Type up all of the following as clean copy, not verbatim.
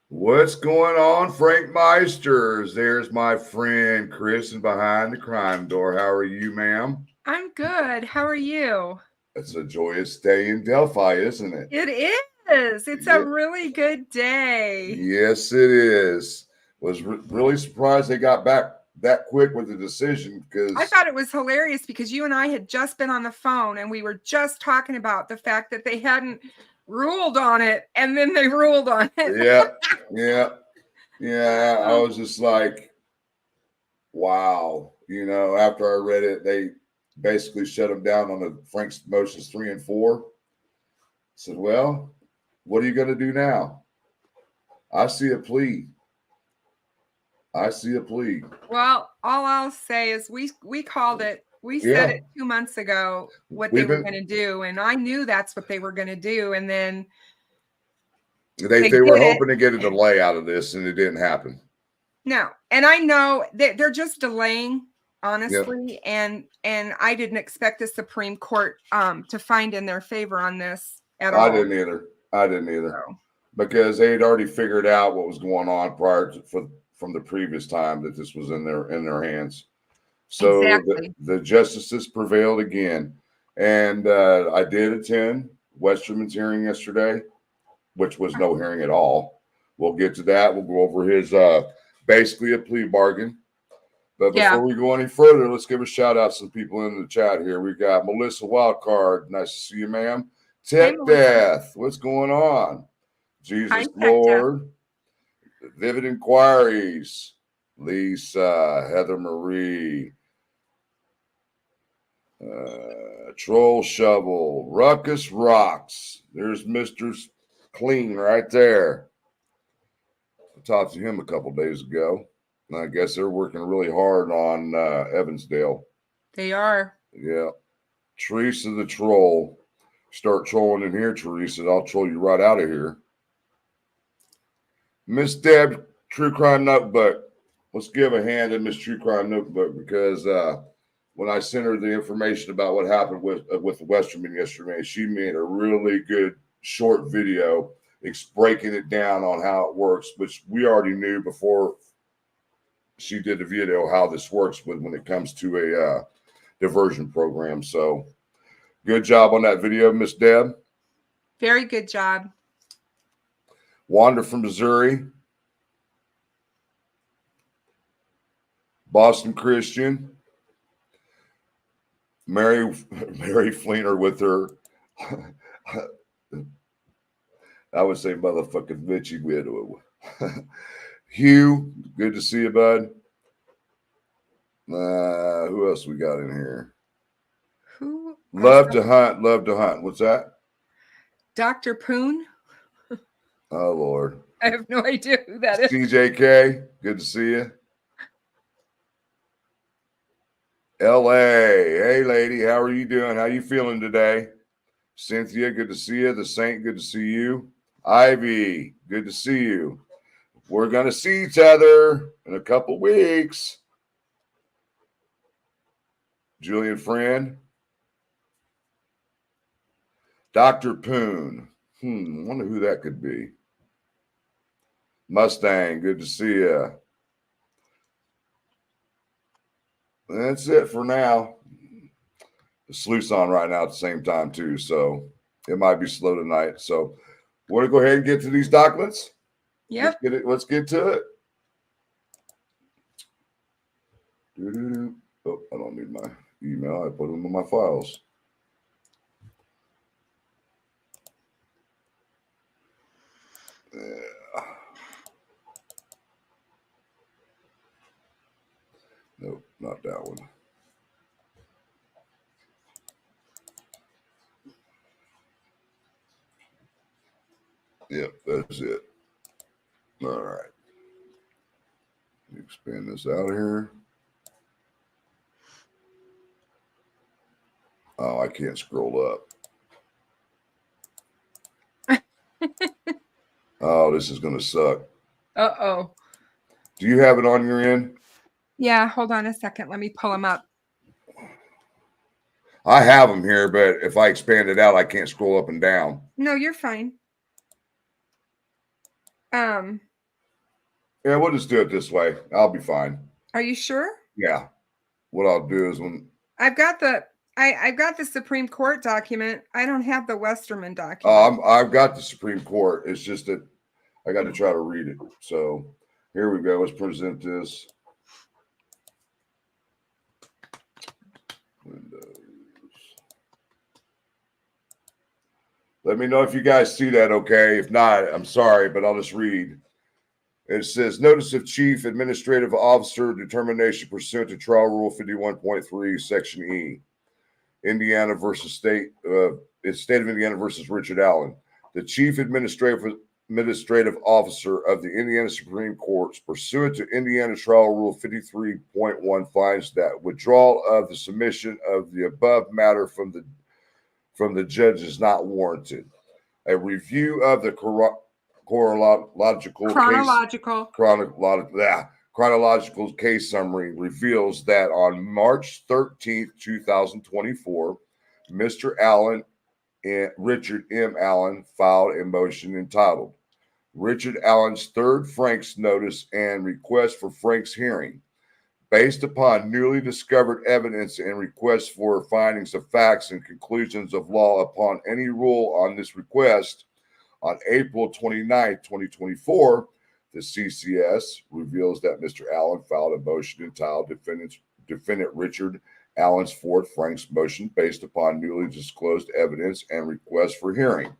What's going on, Frankmeisters? There's my friend Kristin behind the crime door. How are you, ma'am? I'm good. How are you? It's a joyous day in Delphi, isn't it? It is. It's a Yeah, really good day. yes, it is. Was really surprised they got back that quick with the decision I because thought it was hilarious because you and I had just been on the phone and we were just talking about the fact that they hadn't ruled on it and then they ruled on it. yeah, yeah, yeah. I was just like, wow. After I read it, they basically shut them down on the Frank's motions 3 and 4. Said, well, what are you going to do now? I see a plea. I see a plea. Well, all I'll say is we called it. We said Yeah, it 2 months ago what they we've were been. going to do, and I knew that's what they were going to do, and then They they they did were it. hoping to get a delay out of this, and it didn't happen. No, and I know that they're just delaying, Yep, honestly, and I didn't expect the Supreme Court to find in their favor on this at I all. didn't either. I didn't either So because they had already figured out what was going on from the previous time that this was in their hands. So exactly. the justices prevailed again, and I did attend Westerman's hearing yesterday, which was no hearing at all. We'll get to that. We'll go over his basically a plea bargain. But Yeah. before we go any further, let's give a shout out to some people in the chat here. We've got Melissa Wildcard. Nice to see you, ma'am. Hi, Tech Melissa. Death. What's going on? Hi, Jesus Tech Death. Lord. Vivid Inquiries. Lisa. Heather Marie. Troll Shovel. Ruckus Rocks. There's Mr. Clean right there. I talked to him a couple days ago. And I guess they're working really hard on Evansdale. They are. Yeah. Teresa the Troll. Start trolling in here, Teresa. I'll troll you right out of here. Miss Deb, True Crime Notebook. Let's give a hand to Miss True Crime Notebook because when I sent her the information about what happened with the Westerman yesterday, she made a really good short video breaking it down on how it works, which we already knew before she did the video how this works when it comes to a diversion program. So good job on that video, Miss Deb. Very good job. Wanda from Missouri. Boston Christian. Mary Fleener with her. I would say motherfucking bitchy widow. Hugh, good to see you, bud. Who else we got in here? Who Love also? to hunt, love to hunt. What's that? Dr. Poon? Oh Lord. I have no idea who that is. CJK, good to see you. LA, hey lady, how are you doing? How you feeling today? Cynthia, good to see you. The Saint, good to see you. Ivy, good to see you. We're going to see each other in a couple weeks. Julian Friend. Dr. Poon. Wonder who that could be. Mustang, good to see you. That's it for now. The sleuth's on right now at the same time, too, so it might be slow tonight. So we're going to go ahead and get to these documents. Yep. Let's get to it. Oh, I don't need my email. I put them in my files. Nope, not that one. Yep, that's it. All right. Expand this out here. Oh, I can't scroll up. Oh, this is going to suck. Uh-oh. Do you have it on your end? Yeah, hold on a second. Let me pull them up. I have them here, but if I expand it out, I can't scroll up and down. No, you're fine. Yeah, we'll just do it this way. I'll be fine. Are you sure? Yeah. What I'll do is when I've got the Supreme Court document. I don't have the Westerman document. I've got the Supreme Court. It's just that I got to try to read it. So here we go. Let's present this. Windows. Let me know if you guys see that okay. If not, I'm sorry, but I'll just read. It says, Notice of Chief Administrative Officer Determination pursuant to Trial Rule 51.3, Section E. Indiana versus State of Indiana versus Richard Allen. The Chief Administrative Officer of the Indiana Supreme Court, pursuant to Indiana Trial Rule 53.1, finds that withdrawal of the submission of the above matter from the judge is not warranted. A review of the chronological case summary reveals that on March 13th, 2024, Mr. Allen and Richard M. Allen filed a motion entitled Richard Allen's Third Frank's Notice and Request for Frank's Hearing. Based upon newly discovered evidence and requests for findings of facts and conclusions of law upon any rule on this request, on April 29, 2024, the CCS reveals that Mr. Allen filed a motion entitled Defendant Richard Allen's Fourth Frank's Motion based upon newly disclosed evidence and request for hearing.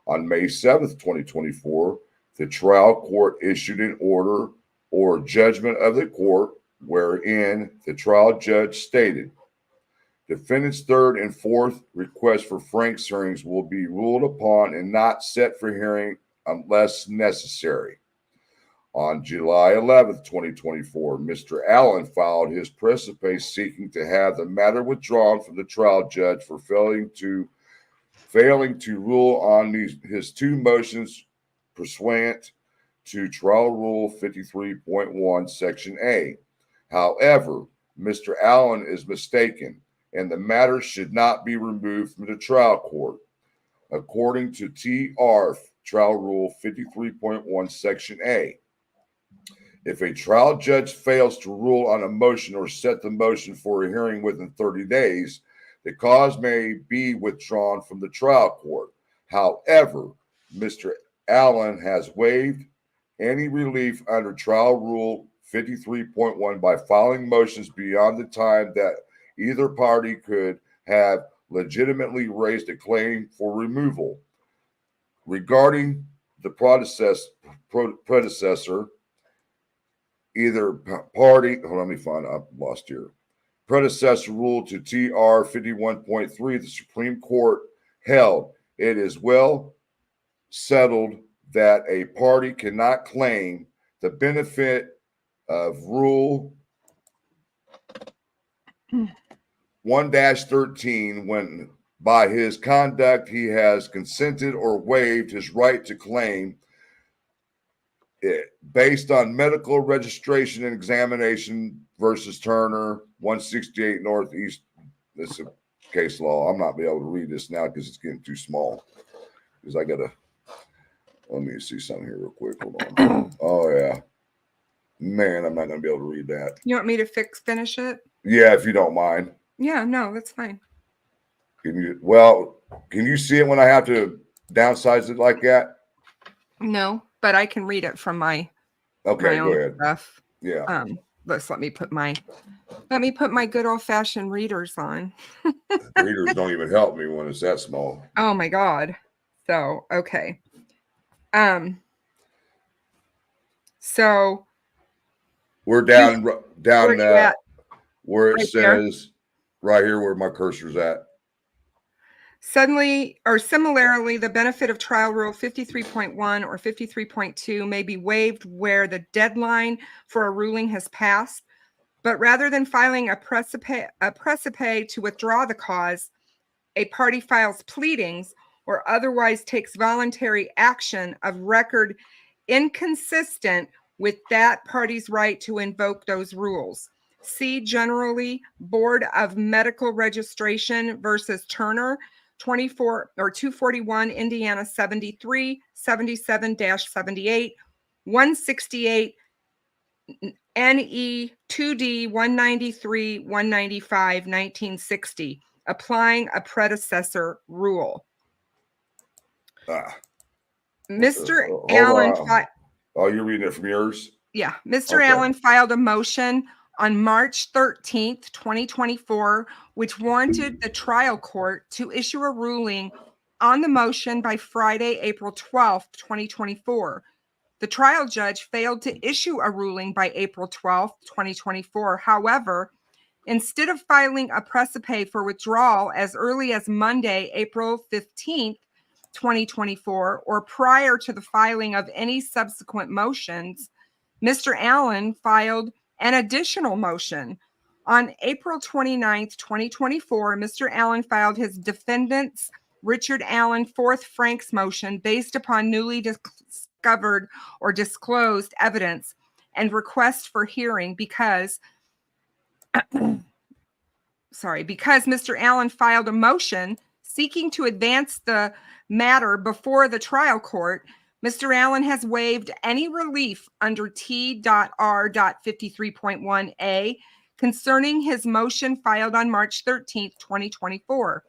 On May 7, 2024, the trial court issued an order or judgment of the court wherein the trial judge stated, Defendant's third and fourth request for Frank's hearings will be ruled upon and not set for hearing unless necessary. On July 11, 2024, Mr. Allen filed his precipice seeking to have the matter withdrawn from the trial judge for failing to rule on his two motions pursuant to Trial Rule 53.1, Section A. However, Mr. Allen is mistaken, and the matter should not be removed from the trial court. According to TR Trial Rule 53.1, Section A, if a trial judge fails to rule on a motion or set the motion for a hearing within 30 days, the cause may be withdrawn from the trial court. However, Mr. Allen has waived any relief under Trial Rule 53.1 by filing motions beyond the time that either party could have legitimately raised a claim for removal. Regarding the predecessor, either party, predecessor rule to TR 51.3, the Supreme Court held it is well settled that a party cannot claim the benefit of Rule 1-13 when by his conduct he has consented or waived his right to claim it based on medical registration and examination versus Turner 168 Northeast. This is a case law. I'm not be able to read this now because it's getting too small. Because I gotta let me see something here real quick. Hold on. Oh yeah. Man, I'm not gonna be able to read that. You want me to finish it? Yeah, if you don't mind. Yeah, no, that's fine. Can you see it when I have to downsize it like that? No, but I can read it from my go ahead. Stuff. Yeah. Let me put my good old-fashioned readers on. Readers don't even help me when it's that small. Oh my God. So, okay. So we're down where it right says there? Right here where my cursor's at. Similarly, the benefit of Trial Rule 53.1 or 53.2 may be waived where the deadline for a ruling has passed, but rather than filing a precipice to withdraw the cause, a party files pleadings or otherwise takes voluntary action of record inconsistent with that party's right to invoke those rules. See generally Board of Medical Registration versus Turner 241 Indiana 73 77-78 168 NE 2D 193 195 1960, applying a predecessor rule. Mr. Hold Allen, on. Oh, you're reading it from yours? yeah, Mr. Okay. Allen filed a motion on March 13th, 2024, which warranted the trial court to issue a ruling on the motion by Friday, April 12th, 2024. The trial judge failed to issue a ruling by April 12th, 2024. However, instead of filing a precipice for withdrawal as early as Monday, April 15th, 2024, or prior to the filing of any subsequent motions, Mr. Allen filed an additional motion. On April 29th, 2024, Mr. Allen filed his defendant's Richard Allen fourth Frank's motion based upon newly discovered or disclosed evidence and request for hearing because Mr. Allen filed a motion seeking to advance the matter before the trial court. Mr. Allen has waived any relief under T.R.53.1a concerning his motion filed on March 13th, 2024.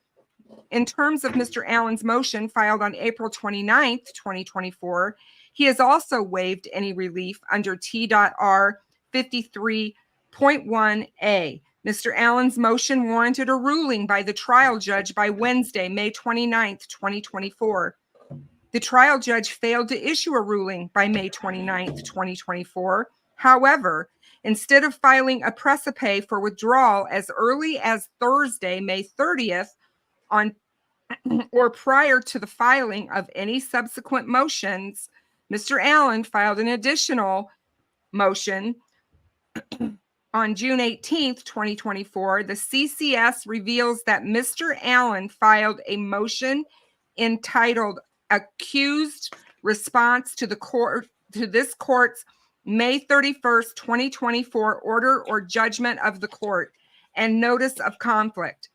In terms of Mr. Allen's motion filed on April 29th, 2024, he has also waived any relief under T.R.53.1a. Mr. Allen's motion warranted a ruling by the trial judge by Wednesday, May 29th, 2024. The trial judge failed to issue a ruling by May 29th, 2024. However, instead of filing a precipice for withdrawal as early as Thursday, May 30th, on or prior to the filing of any subsequent motions, Mr. Allen filed an additional motion on June 18th, 2024. The CCS reveals that Mr. Allen filed a motion entitled Accused Response to this court's May 31st, 2024 order or judgment of the court and notice of conflict.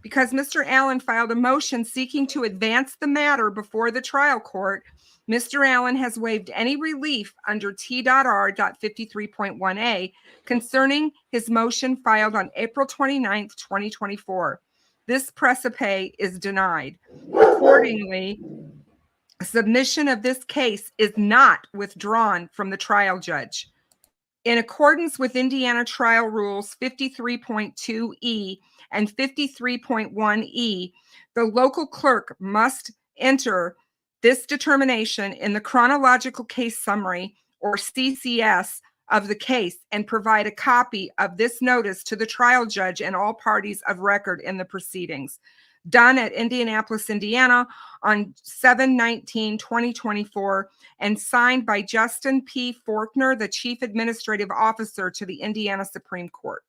Because Mr. Allen filed a motion seeking to advance the matter before the trial court, Mr. Allen has waived any relief under T.R.53.1a concerning his motion filed on April 29th, 2024. This precipice is denied. Accordingly, submission of this case is not withdrawn from the trial judge. In accordance with Indiana Trial Rules 53.2e and 53.1e, the local clerk must enter this determination in the chronological case summary, or CCS, of the case and provide a copy of this notice to the trial judge and all parties of record in the proceedings. Done at Indianapolis, Indiana on 7/19/2024 and signed by Justin P. Faulkner, the Chief Administrative Officer to the Indiana Supreme Court.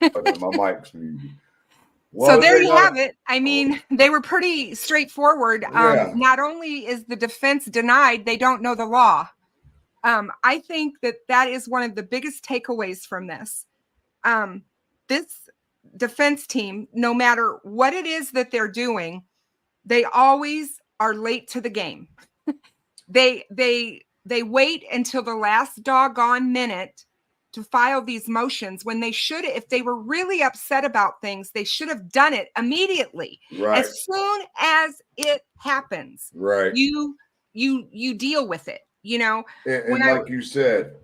My mic's muted. So there you have it. I mean, they were pretty straightforward. Yeah. Not only is the defense denied, they don't know the law. I think that is one of the biggest takeaways from this. This defense team, no matter what it is that they're doing, they always are late to the game. They wait until the last doggone minute to file these motions when they should, if they were really upset about things, they should have done it immediately. Right. As soon as it happens, right, you deal with it. You know, and like you said,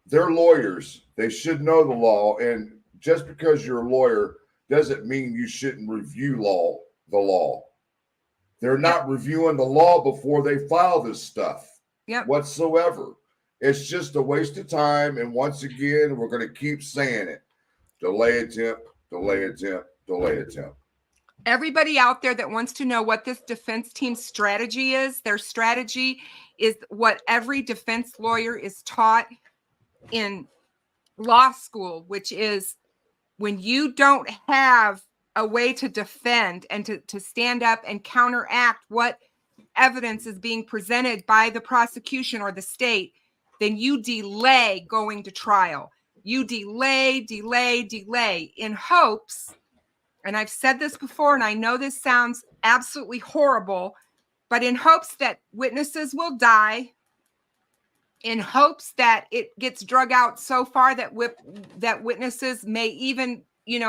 they're lawyers. They should know the law. And just because you're a lawyer doesn't mean you shouldn't review the law. They're not reviewing the law before they file this stuff whatsoever. It's just a waste of time. And once again, we're going to keep saying it. Delay attempt, delay attempt, delay attempt. Everybody out there that wants to know what this defense team's strategy is, their strategy is what every defense lawyer is taught in law school, which is when you don't have a way to defend and to stand up and counteract what evidence is being presented by the prosecution or the state, then you delay going to trial. You delay in hopes, and I've said this before, and I know this sounds absolutely horrible, but in hopes that witnesses will die, in hopes that it gets drug out so far that that witnesses may even,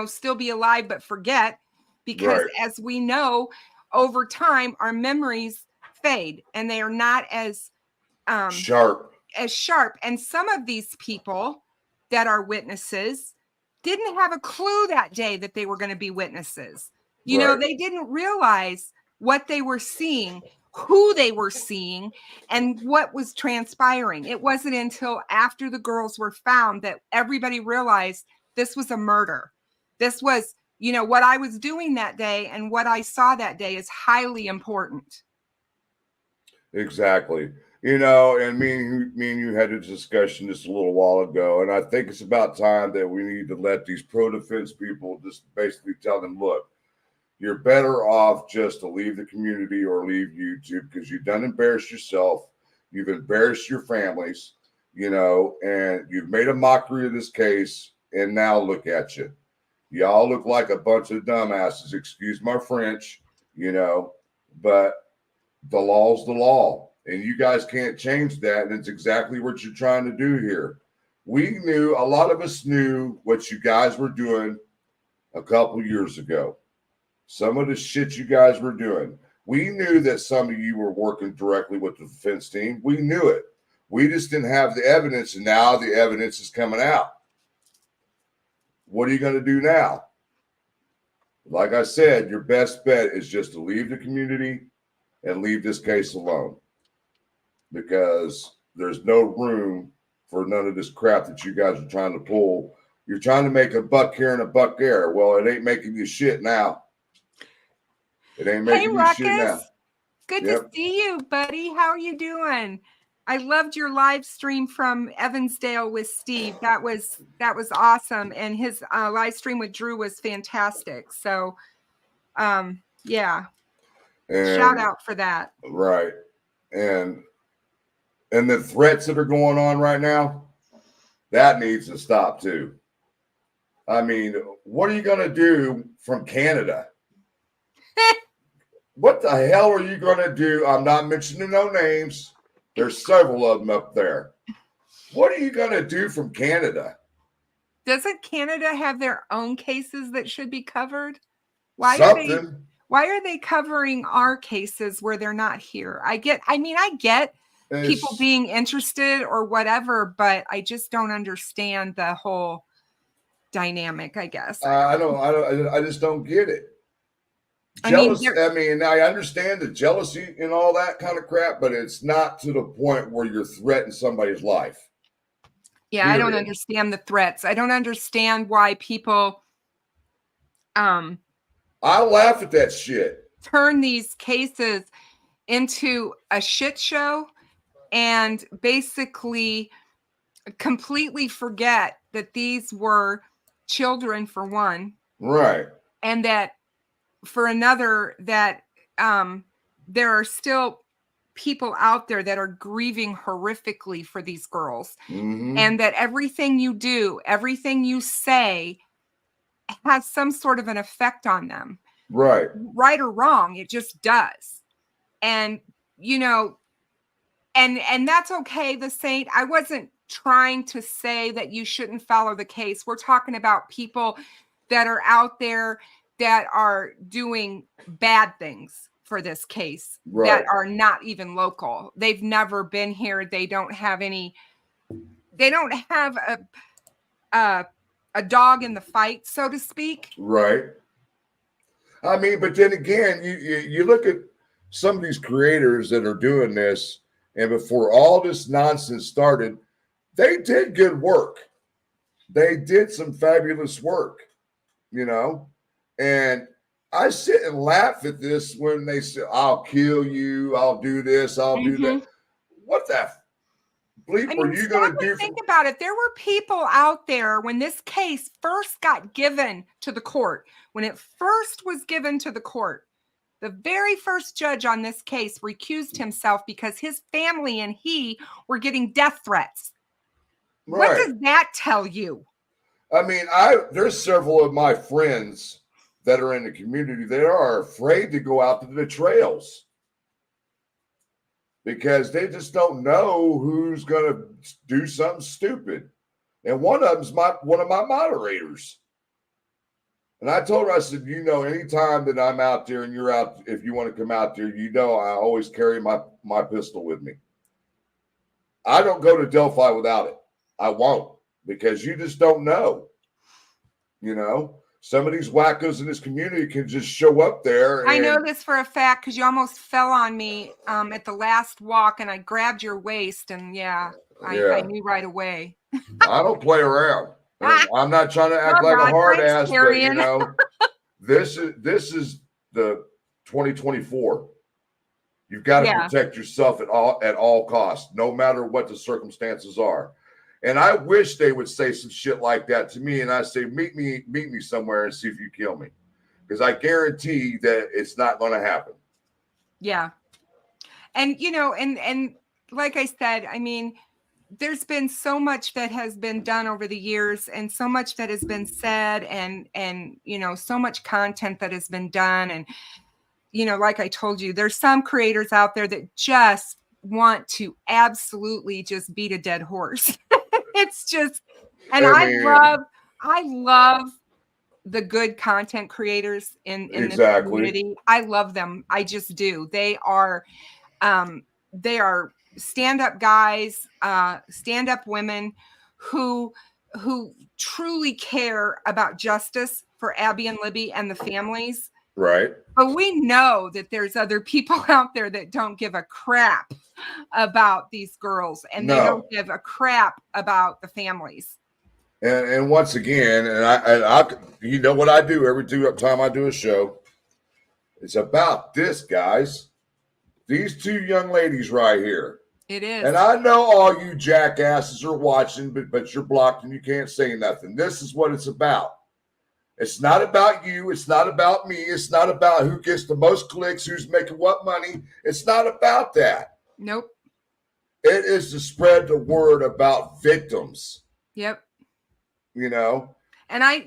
still be alive but forget, because Right. as we know, over time our memories fade and they are not as Sharp. sharp. And some of these people that are witnesses didn't have a clue that day that they were going to be witnesses. Right. They didn't realize what they were seeing, who they were seeing, and what was transpiring. It wasn't until after the girls were found that everybody realized this was a murder. This was, what I was doing that day and what I saw that day is highly important. Exactly. And me and you had a discussion just a little while ago, and I think it's about time that we need to let these pro-defense people just basically tell them, look, you're better off just to leave the community or leave YouTube, because you've done embarrassed yourself. You've embarrassed your families, and you've made a mockery of this case. And now look at you. Y'all look like a bunch of dumbasses. Excuse my French, but the law's the law. And you guys can't change that. And it's exactly what you're trying to do here. A lot of us knew what you guys were doing a couple years ago. Some of the shit you guys were doing. We knew that some of you were working directly with the defense team. We knew it. We just didn't have the evidence, and now the evidence is coming out. What are you going to do now? Like I said, your best bet is just to leave the community and leave this case alone, because there's no room for none of this crap that you guys are trying to pull. You're trying to make a buck here and a buck there. Well, it ain't making you shit now. It ain't making you shit now. Good to see you, buddy. How are you doing? I loved your live stream from Evansdale with Steve. That was awesome. And his live stream with Drew was fantastic. So, yeah. And shout out for that. Right. And the threats that are going on right now, that needs to stop too. I mean, what are you going to do from Canada? What the hell are you going to do? I'm not mentioning no names. There's several of them up there. What are you going to do from Canada? Doesn't Canada have their own cases that should be covered? Why are they covering our cases where they're not here? I get people being interested or whatever, but I just don't understand the whole dynamic, I guess. I just don't get it. I understand the jealousy and all that kind of crap, but it's not to the point where you're threatening somebody's life. Yeah, period. I don't understand the threats. I don't understand why people I laugh at that shit. Turn these cases into a shit show and basically completely forget that these were children, for one. Right. And that for another, that there are still people out there that are grieving horrifically for these girls. Mm-hmm. And that everything you do, everything you say has some sort of an effect on them. Right. Right or wrong, it just does. And, and that's okay. The Saint, I wasn't trying to say that you shouldn't follow the case. We're talking about people that are out there that are doing bad things for this case, right, that are not even local. They've never been here. They don't have a dog in the fight, so to speak. Right. I mean, but then again, you look at some of these creators that are doing this, and before all this nonsense started, they did good work. They did some fabulous work, and I sit and laugh at this when they say, I'll kill you, I'll do this, I'll do that. What the bleep were you going to do? Think about it. There were people out there when this case first got given to the court, when it first was given to the court, the very first judge on this case recused himself because his family and he were getting death threats. Right. What does that tell you? I mean, there's several of my friends that are in the community that are afraid to go out to the trails because they just don't know who's going to do something stupid. And one of them's one of my moderators. And I told her, I said, anytime that I'm out there and you're out, if you want to come out there, I always carry my pistol with me. I don't go to Delphi without it. I won't, because you just don't know. Some of these wackos in this community can just show up there. I know this for a fact because you almost fell on me at the last walk, and I grabbed your waist, and I knew right away. I don't play around. I'm not trying to act like a hard ass, but this is the 2024. You've got to protect yourself at all costs, no matter what the circumstances are. And I wish they would say some shit like that to me. And I say, meet me somewhere and see if you kill me, because I guarantee that it's not going to happen. Yeah. And, and like I said, I mean, there's been so much that has been done over the years, and so much that has been said, and so much content that has been done. And, like I told you, there's some creators out there that just want to absolutely just beat a dead horse. It's just, and I love the good content creators in this community. I love them. I just do. They are stand-up guys, stand-up women who truly care about justice for Abby and Libby and the families. Right. But we know that there's other people out there that don't give a crap about these girls, and they don't give a crap about the families. And once again, and I what I do every time I do a show, it's about this, guys. These two young ladies right here. It is. And I know all you jackasses are watching, but you're blocked and you can't say nothing. This is what it's about. It's not about you. It's not about me. It's not about who gets the most clicks, who's making what money. It's not about that. Nope. It is to spread the word about victims. Yep. And I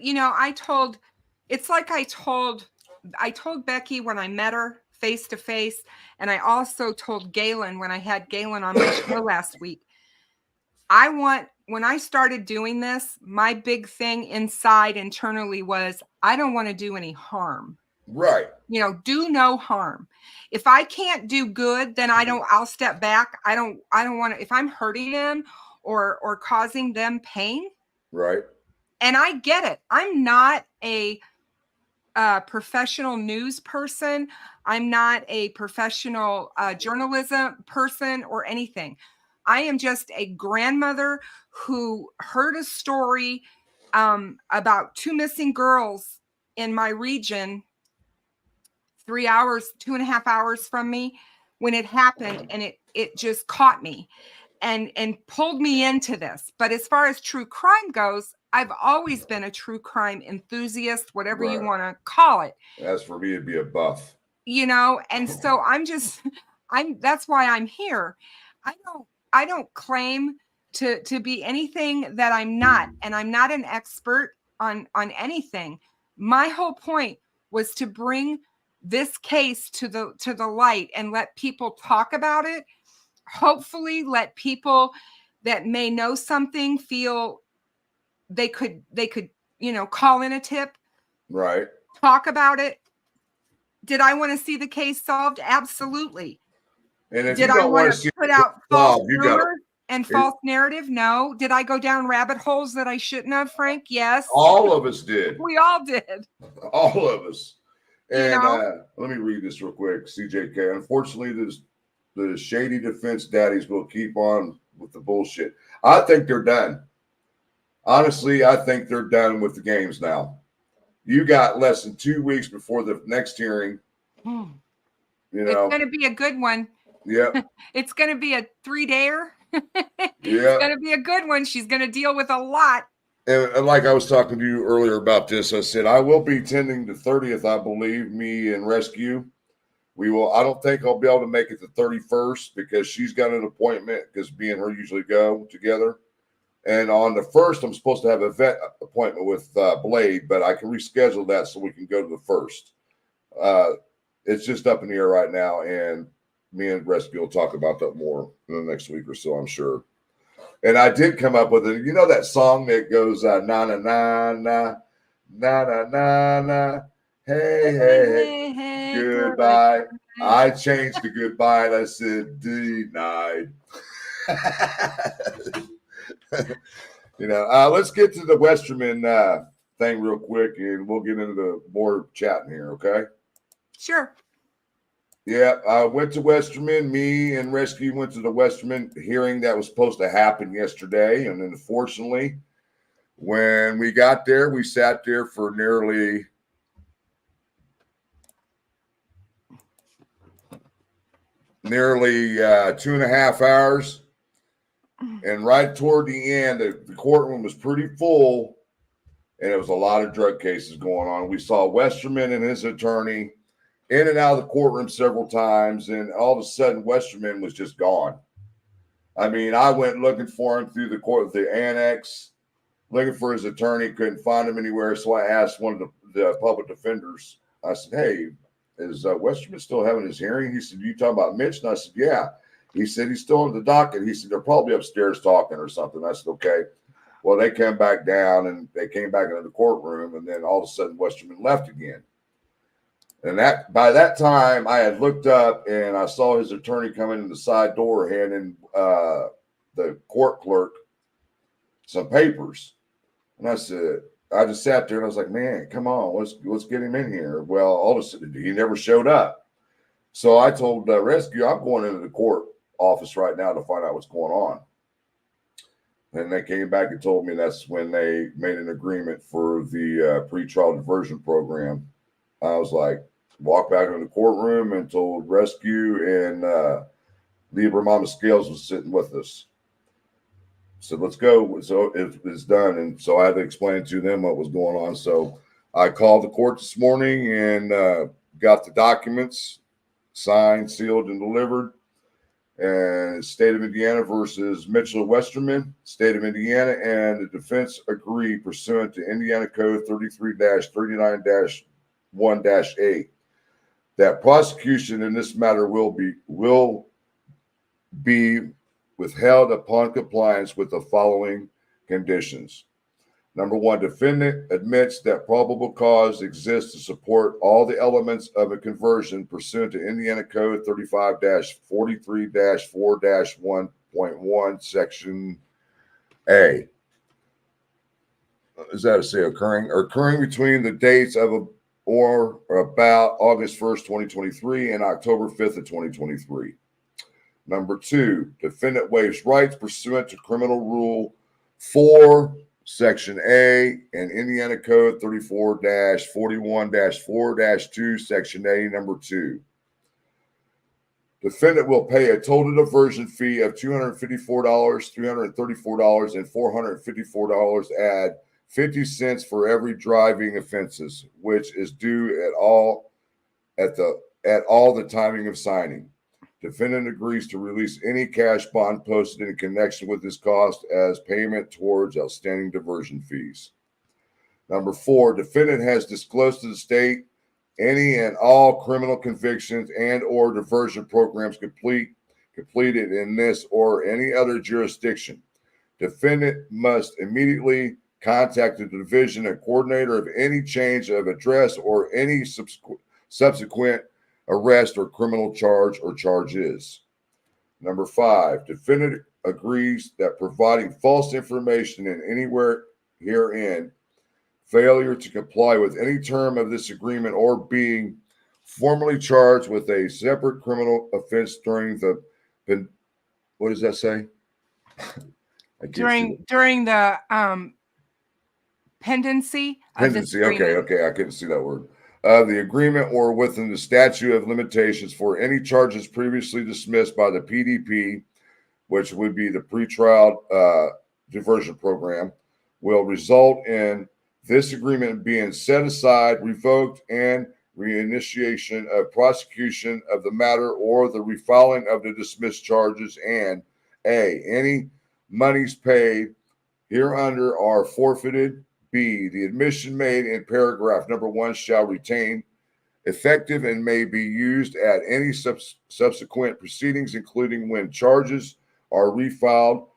told Becky when I met her face to face, and I also told Galen when I had Galen on my show last week. When I started doing this, my big thing internally was, I don't want to do any harm. Right. Do no harm. If I can't do good, then I'll step back. I don't want to, if I'm hurting them or causing them pain. Right. And I get it. I'm not a professional news person. I'm not a professional journalism person or anything. I am just a grandmother who heard a story about 2 missing girls in my region, 2.5 hours from me when it happened. And it just caught me and pulled me into this. But as far as true crime goes, I've always been a true crime enthusiast, whatever you want to call it. As for me, it'd be a buff. And so that's why I'm here. I don't claim to be anything that I'm not, and I'm not an expert on anything. My whole point was to bring this case to the light and let people talk about it. Hopefully let people that may know something feel they could call in a tip. Right. Talk about it. Did I want to see the case solved? Absolutely. And if did you I want to put out false rumors and false narrative? No. Did I go down rabbit holes that I shouldn't have, Frank? Yes. All of us did. We all did. All of us. And let me read this real quick. CJK. Unfortunately, the shady defense daddies will keep on with the bullshit. I think they're done. Honestly, I think they're done with the games now. You got less than 2 weeks before the next hearing. It's going to be a good one. Yeah. It's going to be a 3-dayer. It's going to be a good one. She's going to deal with a lot. And like I was talking to you earlier about this, I said, I will be attending the 30th, I believe, me and Rescue. I don't think I'll be able to make it the 31st because she's got an appointment because me and her usually go together. And on the 1st, I'm supposed to have a vet appointment with Blade, but I can reschedule that so we can go to the 1st. It's just up in the air right now, and me and Rescue will talk about that more in the next week or so, I'm sure. And I did come up with it. You know that song that goes na na na na na na na na. Hey, goodbye. I changed to goodbye and I said denied. Let's get to the Westerman thing real quick, and we'll get into the more chatting here, okay? Sure. Yeah, I went to Westerman. Me and Rescue went to the Westerman hearing that was supposed to happen yesterday, and unfortunately, when we got there, we sat there for nearly 2.5 hours. And right toward the end, the courtroom was pretty full, and it was a lot of drug cases going on. We saw Westerman and his attorney in and out of the courtroom several times, and all of a sudden, Westerman was just gone. I mean, I went looking for him through the annex, looking for his attorney, couldn't find him anywhere. So I asked one of the public defenders. I said, "Hey, is Westerman still having his hearing?" He said, "You talking about Mitch?" And I said, "Yeah." He said, "He's still in the docket." He said, "They're probably upstairs talking or something." I said, "Okay." Well, they came back down, and they came back into the courtroom, and then all of a sudden, Westerman left again. And by that time, I had looked up, and I saw his attorney come in the side door handing the court clerk some papers. And I said, I just sat there, and I was like, "Man, come on, let's get him in here." Well, all of a sudden, he never showed up. So I told Rescue, "I'm going into the court office right now to find out what's going on." And they came back and told me that's when they made an agreement for the pretrial diversion program. I was like, walked back in the courtroom and told Rescue, and Libra Mama Scales was sitting with us. So let's go. So it's done. And so I had to explain to them what was going on. So I called the court this morning and got the documents signed, sealed, and delivered. And State of Indiana versus Mitchell Westerman. State of Indiana and the defense agree pursuant to Indiana Code 33-39-1-8 that prosecution in this matter will be withheld upon compliance with the following conditions. Number one, defendant admits that probable cause exists to support all the elements of a conversion pursuant to Indiana Code 35-43-4-1.1, Section A. Is that to say occurring between the dates of or about August 1st, 2023 and October 5th of 2023. Number two, defendant waives rights pursuant to Criminal Rule 4, Section A, and Indiana Code 34-41-4-2, Section A, Number 2. Defendant will pay a total diversion fee of $254, $334, and $454. Add 50 cents for every driving offenses, which is due at all the timing of signing. Defendant agrees to release any cash bond posted in connection with this cost as payment towards outstanding diversion fees. Number four, defendant has disclosed to the state any and all criminal convictions and or diversion programs completed in this or any other jurisdiction. Defendant must immediately contact the division and coordinator of any change of address or any subsequent arrest or criminal charge or charges. Number five, defendant agrees that providing false information in anywhere herein, failure to comply with any term of this agreement, or being formally charged with a separate criminal offense during the what does that say? During the pendency of this agreement. Okay, I couldn't see that word. The agreement or within the statute of limitations for any charges previously dismissed by the PDP, which would be the pretrial diversion program, will result in this agreement being set aside, revoked, and reinitiation of prosecution of the matter or the refiling of the dismissed charges, and A, any monies paid hereunder are forfeited. B, the admission made in paragraph number 1 shall retain effective and may be used at any subsequent proceedings, including when charges are refiled.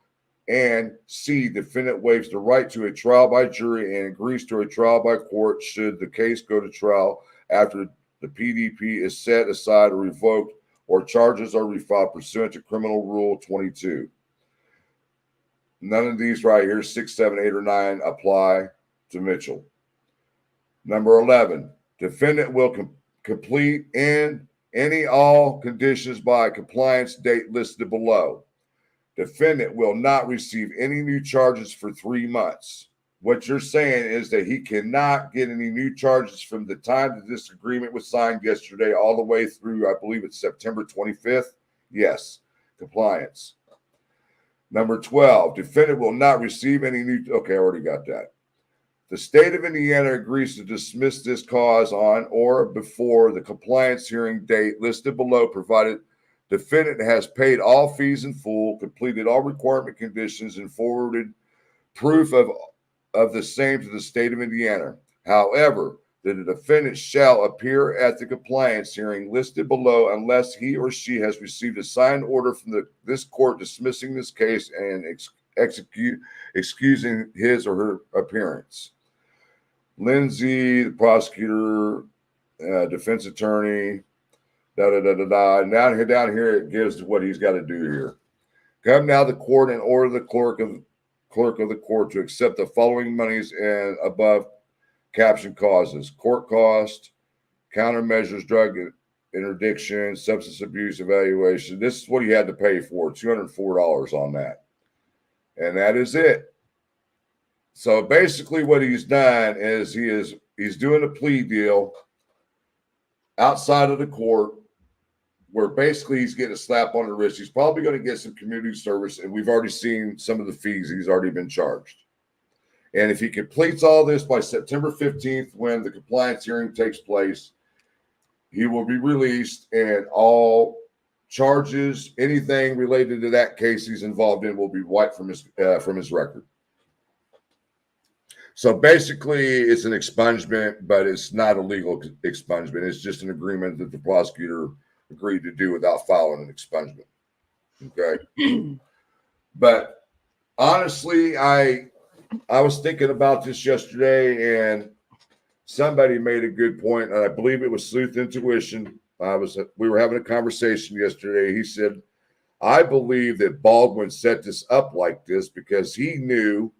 And C, defendant waives the right to a trial by jury and agrees to a trial by court should the case go to trial after the PDP is set aside or revoked or charges are refiled pursuant to Criminal Rule 22. None of these right here, 6, 7, 8, or 9, apply to Mitchell. Number 11, defendant will complete in any all conditions by compliance date listed below. Defendant will not receive any new charges for 3 months. What you're saying is that he cannot get any new charges from the time that this agreement was signed yesterday all the way through, I believe it's September 25th. Yes, compliance. Number 12, defendant will not receive any new, okay, I already got that. The state of Indiana agrees to dismiss this cause on or before the compliance hearing date listed below, provided defendant has paid all fees in full, completed all requirement conditions, and forwarded proof of the same to the state of Indiana. However, the defendant shall appear at the compliance hearing listed below unless he or she has received a signed order from this court dismissing this case and excusing his or her appearance. Lindsay, the prosecutor, defense attorney, And down here it gives what he's got to do here. Come now the court and order the clerk of the court to accept the following monies and above caption causes: court cost, countermeasures, drug interdiction, substance abuse evaluation. This is what he had to pay for, $204 on that. And that is it. So basically what he's done is he's doing a plea deal outside of the court where basically he's getting a slap on the wrist. He's probably going to get some community service, and we've already seen some of the fees he's already been charged. And if he completes all this by September 15th, when the compliance hearing takes place, he will be released, and all charges, anything related to that case he's involved in, will be wiped from his record. So basically, it's an expungement, but it's not a legal expungement. It's just an agreement that the prosecutor agreed to do without filing an expungement. Okay. But honestly, I was thinking about this yesterday, and somebody made a good point, and I believe it was Sleuth Intuition. We were having a conversation yesterday. He said, I believe that Baldwin set this up like this because he knew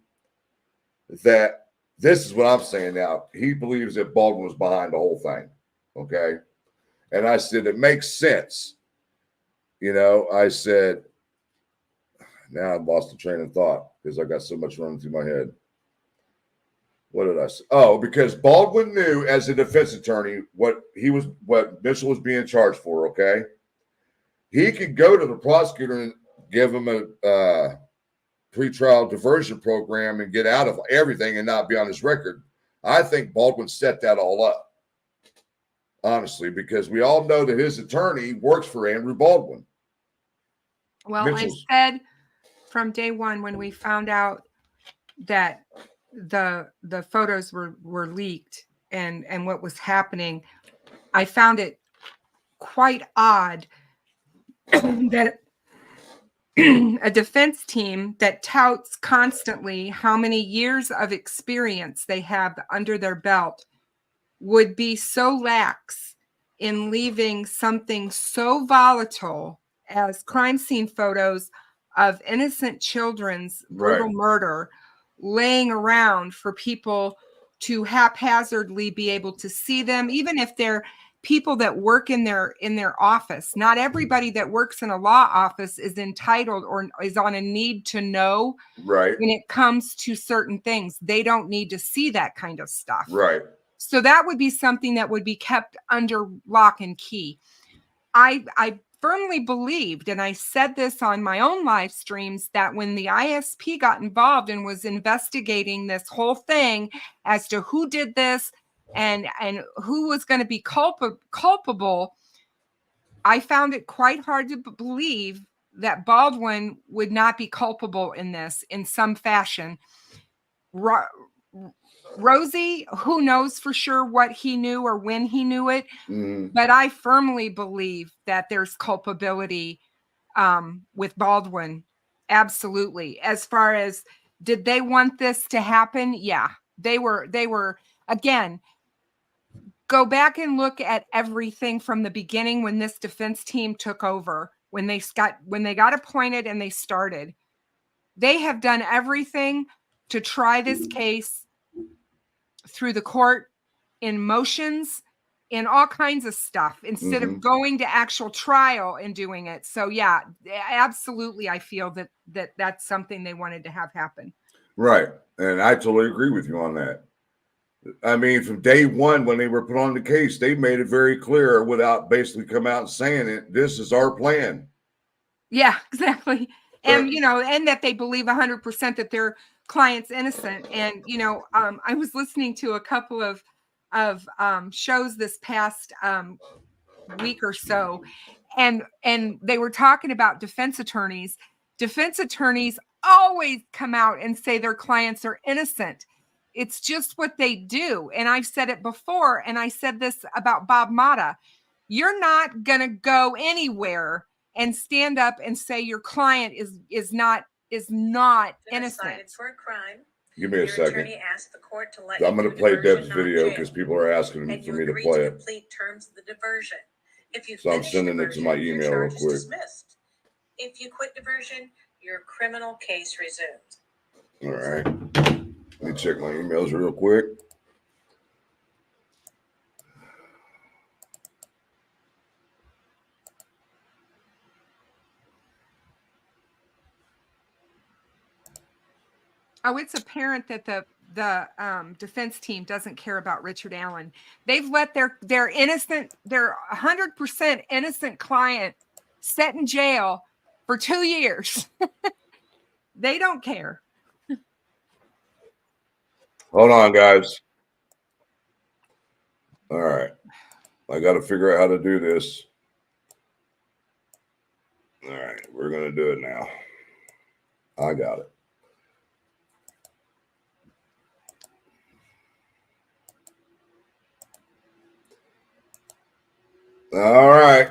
that this is what I'm saying now. He believes that Baldwin was behind the whole thing. Okay. And I said, it makes sense. You know, I said, now I've lost the train of thought because I got so much running through my head. What did I say? Oh, because Baldwin knew as a defense attorney what Mitchell was being charged for. Okay. He could go to the prosecutor and give him a pretrial diversion program and get out of everything and not be on his record. I think Baldwin set that all up. Honestly, because we all know that his attorney works for Andrew Baldwin. Well, Mitchell's. I said from day one when we found out that the photos were leaked and what was happening, I found it quite odd that a defense team that touts constantly how many years of experience they have under their belt would be so lax in leaving something so volatile as crime scene photos of innocent children's brutal murder laying around for people to haphazardly be able to see them, even if they're people that work in their office. Not everybody that works in a law office is entitled or is on a need to know. Right. When it comes to certain things, they don't need to see that kind of stuff. Right. So that would be something that would be kept under lock and key. I firmly believed, and I said this on my own live streams, that when the ISP got involved and was investigating this whole thing as to who did this and who was going to be culpable, I found it quite hard to believe that Baldwin would not be culpable in this in some fashion. Rosie, who knows for sure what he knew or when he knew it, but I firmly believe that there's culpability with Baldwin. Absolutely. As far as, did they want this to happen? Yeah, they were again, go back and look at everything from the beginning when this defense team took over, when they got appointed and they started. They have done everything to try this case through the court, in motions, in all kinds of stuff, instead of going to actual trial and doing it. So yeah, absolutely, I feel that that's something they wanted to have happen. Right. And I totally agree with you on that. I mean, from day one, when they were put on the case, they made it very clear without basically come out and saying it, this is our plan. Yeah, exactly. And, and that they believe 100% that their client's innocent. And, I was listening to a couple of shows this past week or so, and they were talking about defense attorneys. Defense attorneys always come out and say their clients are innocent. It's just what they do. And I've said it before, and I said this about Bob Mata. You're not going to go anywhere and stand up and say your client is not innocent for a crime. Give me a second. Asked the court to let I'm going to play Deb's video because people are asking for me to play it. Terms of the diversion. If you so I'm sending it to my email real quick. Dismissed. If you quit diversion, your criminal case resumes. All right. Let me check my emails real quick. Oh, it's apparent that the defense team doesn't care about Richard Allen. They've let their innocent, their 100% innocent client sit in jail for 2 years. They don't care. Hold on, guys. All right. I got to figure out how to do this. All right. We're going to do it now. I got it. All right.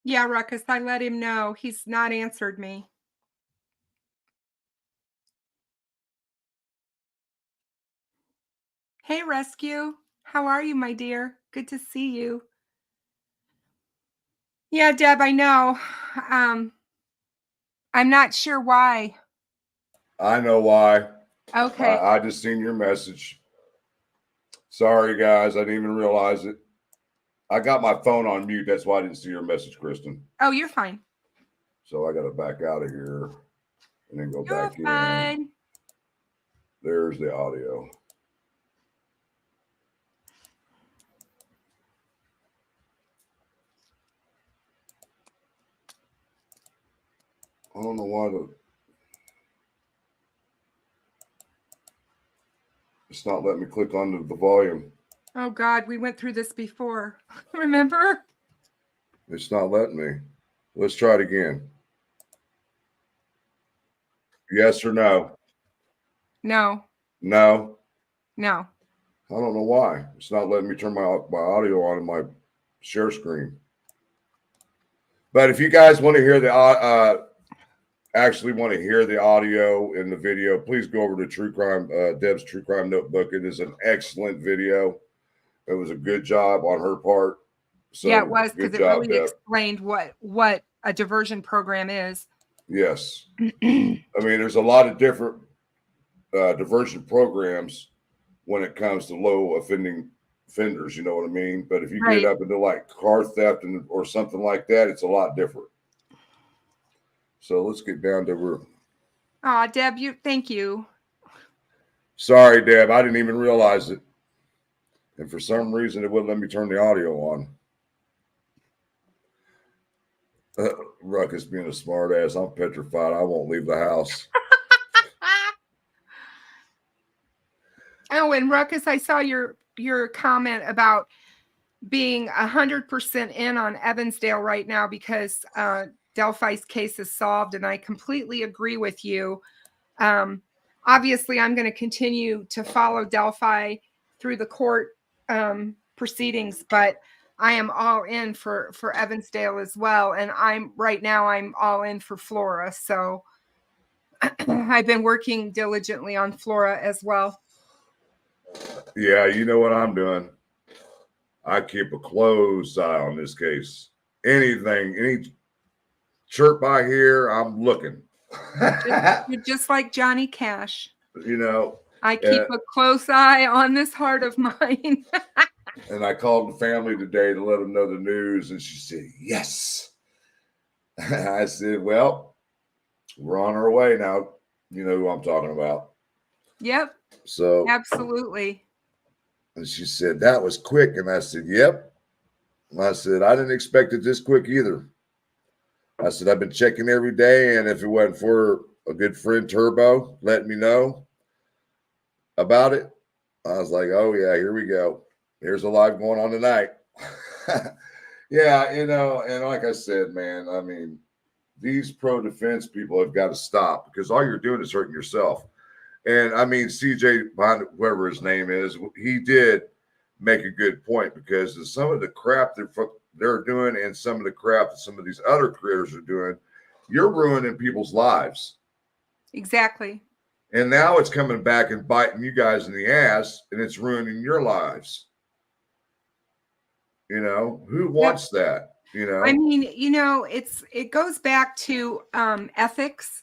Yeah, Ruckus, I let him know. He's not answered me. Hey, Rescue. How are you, my dear? Good to see you. Yeah, Deb, I know. I'm not sure why. I know why. Okay. I just seen your message. Sorry, guys. I didn't even realize it. I got my phone on mute. That's why I didn't see your message, Kristen. Oh, you're fine. So I got to back out of here and then go You're back in. fine. There's the audio. I don't know why it's not letting me click on the volume. Oh, God, we went through this before. Remember? It's not letting me. Let's try it again. Yes or no? No. No. No. I don't know why. It's not letting me turn my audio on in my share screen. But if you guys want to hear the actually want to hear the audio in the video, please go over to True Crime, Deb's True Crime Notebook. It is an excellent video. It was a good job on her part. So Yeah, it was, because good it job, really Deb. explained what a diversion program is. Yes. I mean, there's a lot of different diversion programs when it comes to low offenders, you know what I mean? But if you Right. get up into like car theft or something like that, it's a lot different. So let's get down to where. Oh, Deb, thank you. Sorry, Deb, I didn't even realize it. And for some reason, it wouldn't let me turn the audio on. Ruckus being a smart ass, I'm petrified. I won't leave the house. Oh, and Ruckus, I saw your comment about being 100% in on Evansdale right now because Delphi's case is solved, and I completely agree with you. Obviously, I'm going to continue to follow Delphi through the court proceedings, but I am all in for Evansdale as well, and I'm all in for Flora. So I've been working diligently on Flora as well. Yeah, you know what I'm doing. I keep a close eye on this case. Any chirp I hear, I'm looking. You're just like Johnny Cash. You know, I keep a close eye on this heart of mine. And I called the family today to let them know the news, and she said, yes. I said, well, we're on our way now. You know who I'm talking about. Yep. So absolutely. And she said, that was quick. And I said, yep. And I said, I didn't expect it this quick either. I said, I've been checking every day. And if it wasn't for a good friend, Turbo, letting me know about it, I was like, oh, yeah, here we go. Here's a live going on tonight. Yeah, you know, and like I said, man, I mean, these pro-defense people have got to stop because all you're doing is hurting yourself. And I mean, CJ, whoever his name is, he did make a good point because some of the crap they're doing and some of the crap that some of these other creators are doing, you're ruining people's lives. Exactly. And now it's coming back and biting you guys in the ass, and it's ruining your lives. You know, who wants that? You know, I mean, you know, it goes back to ethics.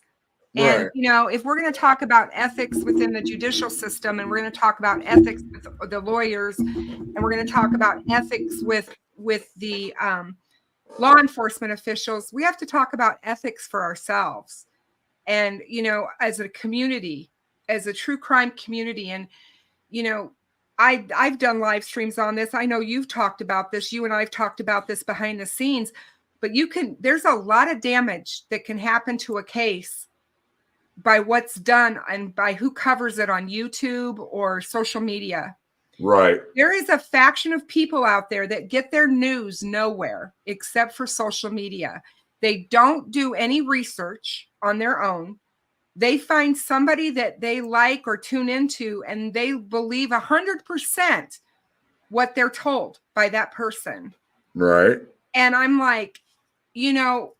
And, right. you know, if we're going to talk about ethics within the judicial system, and we're going to talk about ethics with the lawyers, and we're going to talk about ethics with the law enforcement officials, we have to talk about ethics for ourselves. And, you know, as a community, as a true crime community. And, you know, I've done live streams on this. I know you've talked about this. You and I've talked about this behind the scenes, but there's a lot of damage that can happen to a case by what's done and by who covers it on YouTube or social media. Right. There is a faction of people out there that get their news nowhere except for social media. They don't do any research on their own. They find somebody that they like or tune into, and they believe 100% what they're told by that person. Right. And I'm like, you know,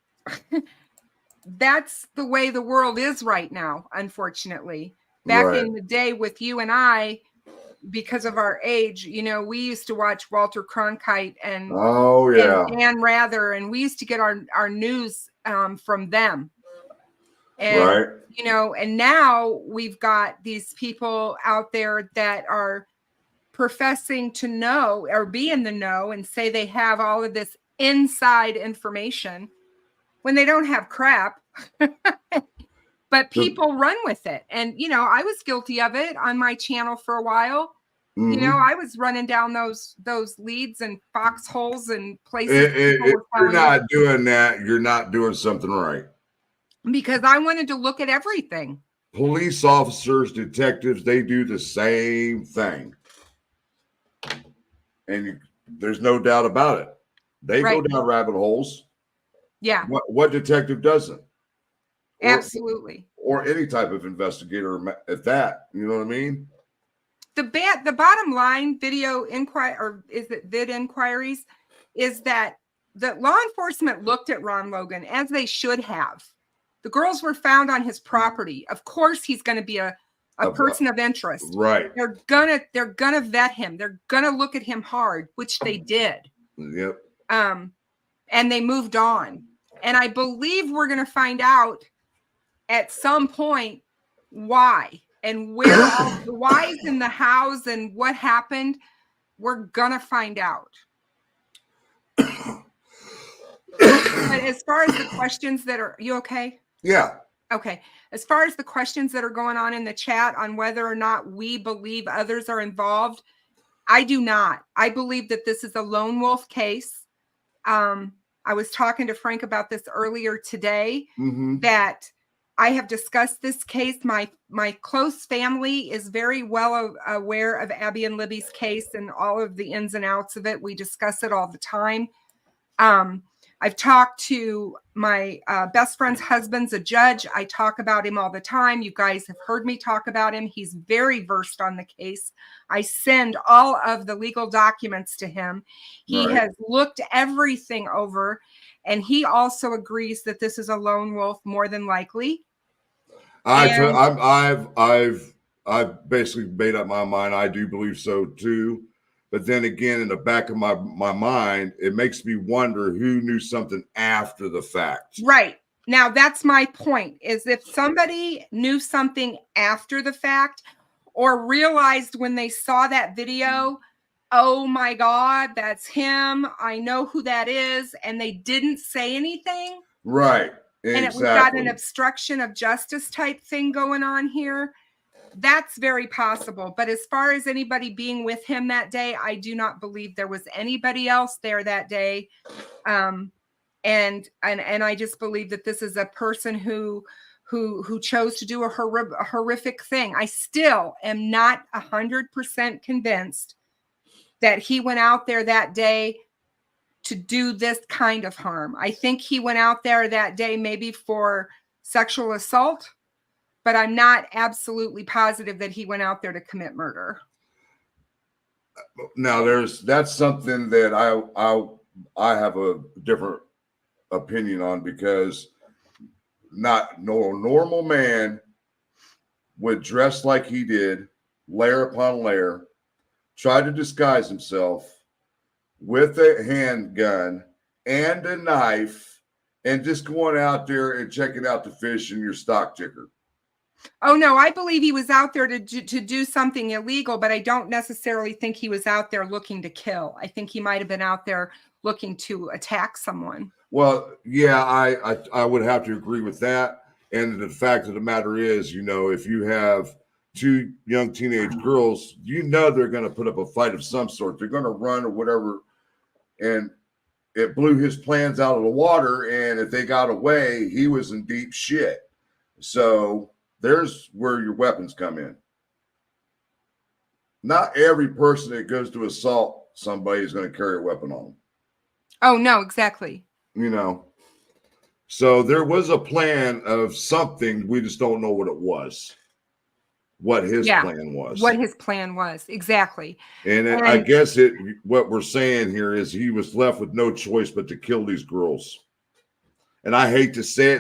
that's the way the world is right now, unfortunately. Back in the day with you and I, because of our age, we used to watch Walter Cronkite and Oh yeah. and Dan Rather, and we used to get our news from them. And Right. and now we've got these people out there that are professing to know or be in the know and say they have all of this inside information when they don't have crap. But people run with it. And I was guilty of it on my channel for a while. I was running down those leads and foxholes and places. If you're not doing that, you're not doing something right. Because I wanted to look at everything. Police officers, detectives, they do the same thing. And there's no doubt about it. They go down rabbit holes. Yeah. What detective doesn't? Absolutely. Or any type of investigator at that. You know what I mean? The bottom line, video inquiry, or is it vid inquiries, is that the law enforcement looked at Ron Logan as they should have. The girls were found on his property. Of course, he's going to be a person of interest. Right. They're gonna vet him. They're gonna look at him hard, which they did. Yep. And they moved on. And I believe we're gonna find out at some point why and where the whys and the hows and what happened. We're gonna find out. But as far as the questions that are, you okay? Yeah. Okay. As far as the questions that are going on in the chat on whether or not we believe others are involved, I do not. I believe that this is a lone wolf case. I was talking to Frank about this earlier today, that I have discussed this case. My close family is very well aware of Abby and Libby's case and all of the ins and outs of it. We discuss it all the time. I've talked to my best friend's husband's a judge. I talk about him all the time. You guys have heard me talk about him. He's very versed on the case. I send all of the legal documents to him. He has looked everything over, and he also agrees that this is a lone wolf more than likely. I've basically made up my mind. I do believe so too. But then again, in the back of my mind, it makes me wonder who knew something after the fact. Right. Now, that's my point, is if somebody knew something after the fact or realized when they saw that video, oh my God, that's him. I know who that is. And they didn't say anything. Right. Exactly. And we've got an obstruction of justice type thing going on here. That's very possible. But as far as anybody being with him that day, I do not believe there was anybody else there that day. And I just believe that this is a person who chose to do a horrific thing. I still am not 100% convinced that he went out there that day to do this kind of harm. I think he went out there that day maybe for sexual assault, but I'm not absolutely positive that he went out there to commit murder. Now, that's something that I have a different opinion on, because no normal man would dress like he did, layer upon layer, try to disguise himself with a handgun and a knife, and just going out there and checking out the fish in your stock ticker. Oh, no, I believe he was out there to do something illegal, but I don't necessarily think he was out there looking to kill. I think he might have been out there looking to attack someone. Well, yeah, I would have to agree with that. And the fact of the matter is, if you have two young teenage girls, they're going to put up a fight of some sort. They're going to run or whatever. And it blew his plans out of the water. And if they got away, he was in deep shit. So there's where your weapons come in. Not every person that goes to assault somebody is going to carry a weapon on them. Oh, no, exactly. So there was a plan of something. We just don't know what it was. What his plan was. What his plan was. Exactly. And I guess what we're saying here is he was left with no choice but to kill these girls. And I hate to say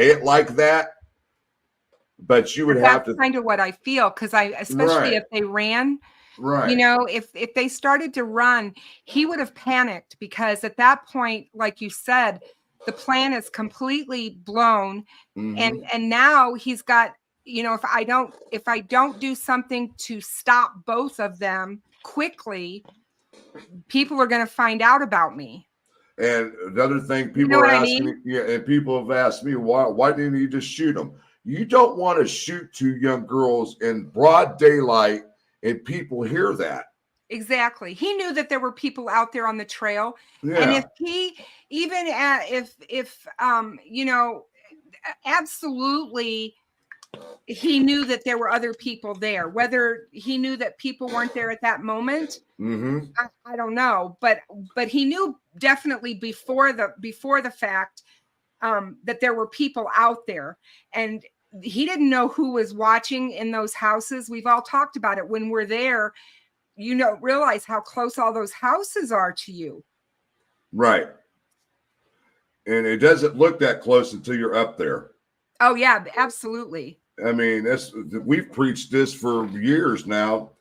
it like that, but you would But have that's to, kind of what I feel, because especially right, if they ran, right. if they started to run, he would have panicked, because at that point, like you said, the plan is completely blown. Mhm. And now he's got, if I don't do something to stop both of them quickly, people are going to find out about me. And another thing, You people know are what I asking me, mean? yeah, and people have asked me, why didn't you just shoot them? You don't want to shoot two young girls in broad daylight and people hear that. Exactly. He knew that there were people out there on the trail. And Yeah, if he, even if absolutely, he knew that there were other people there. Whether he knew that people weren't there at that moment, mm-hmm. I don't know. But he knew definitely before the fact, that there were people out there, and he didn't know who was watching in those houses. We've all talked about it. When we're there, you don't realize how close all those houses are to you. Right. And it doesn't look that close until you're up there. Oh yeah, absolutely. I mean, we've preached this for years now,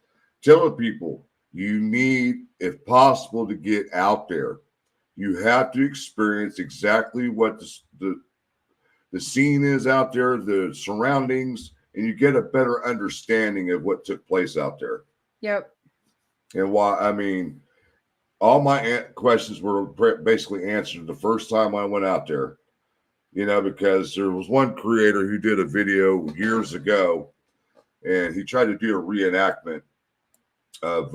telling people you need, if possible, to get out there. You have to experience exactly what the scene is out there, the surroundings, and you get a better understanding of what took place out there. Yep. And why, I mean, all my questions were basically answered the first time I went out there, because there was one creator who did a video years ago, and he tried to do a reenactment of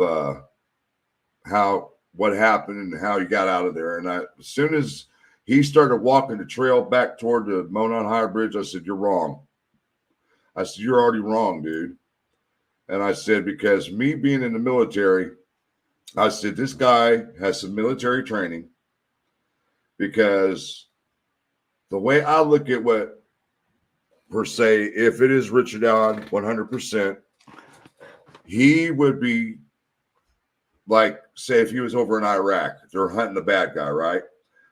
what happened and how he got out of there. And as soon as he started walking the trail back toward the Monon High Bridge, I said, "You're wrong." I said, "You're already wrong, dude." And I said, because me being in the military, I said, this guy has some military training, because the way I look at what, per se, if it is Richard Allen 100%, he would be like, say, if he was over in Iraq, they're hunting the bad guy, right?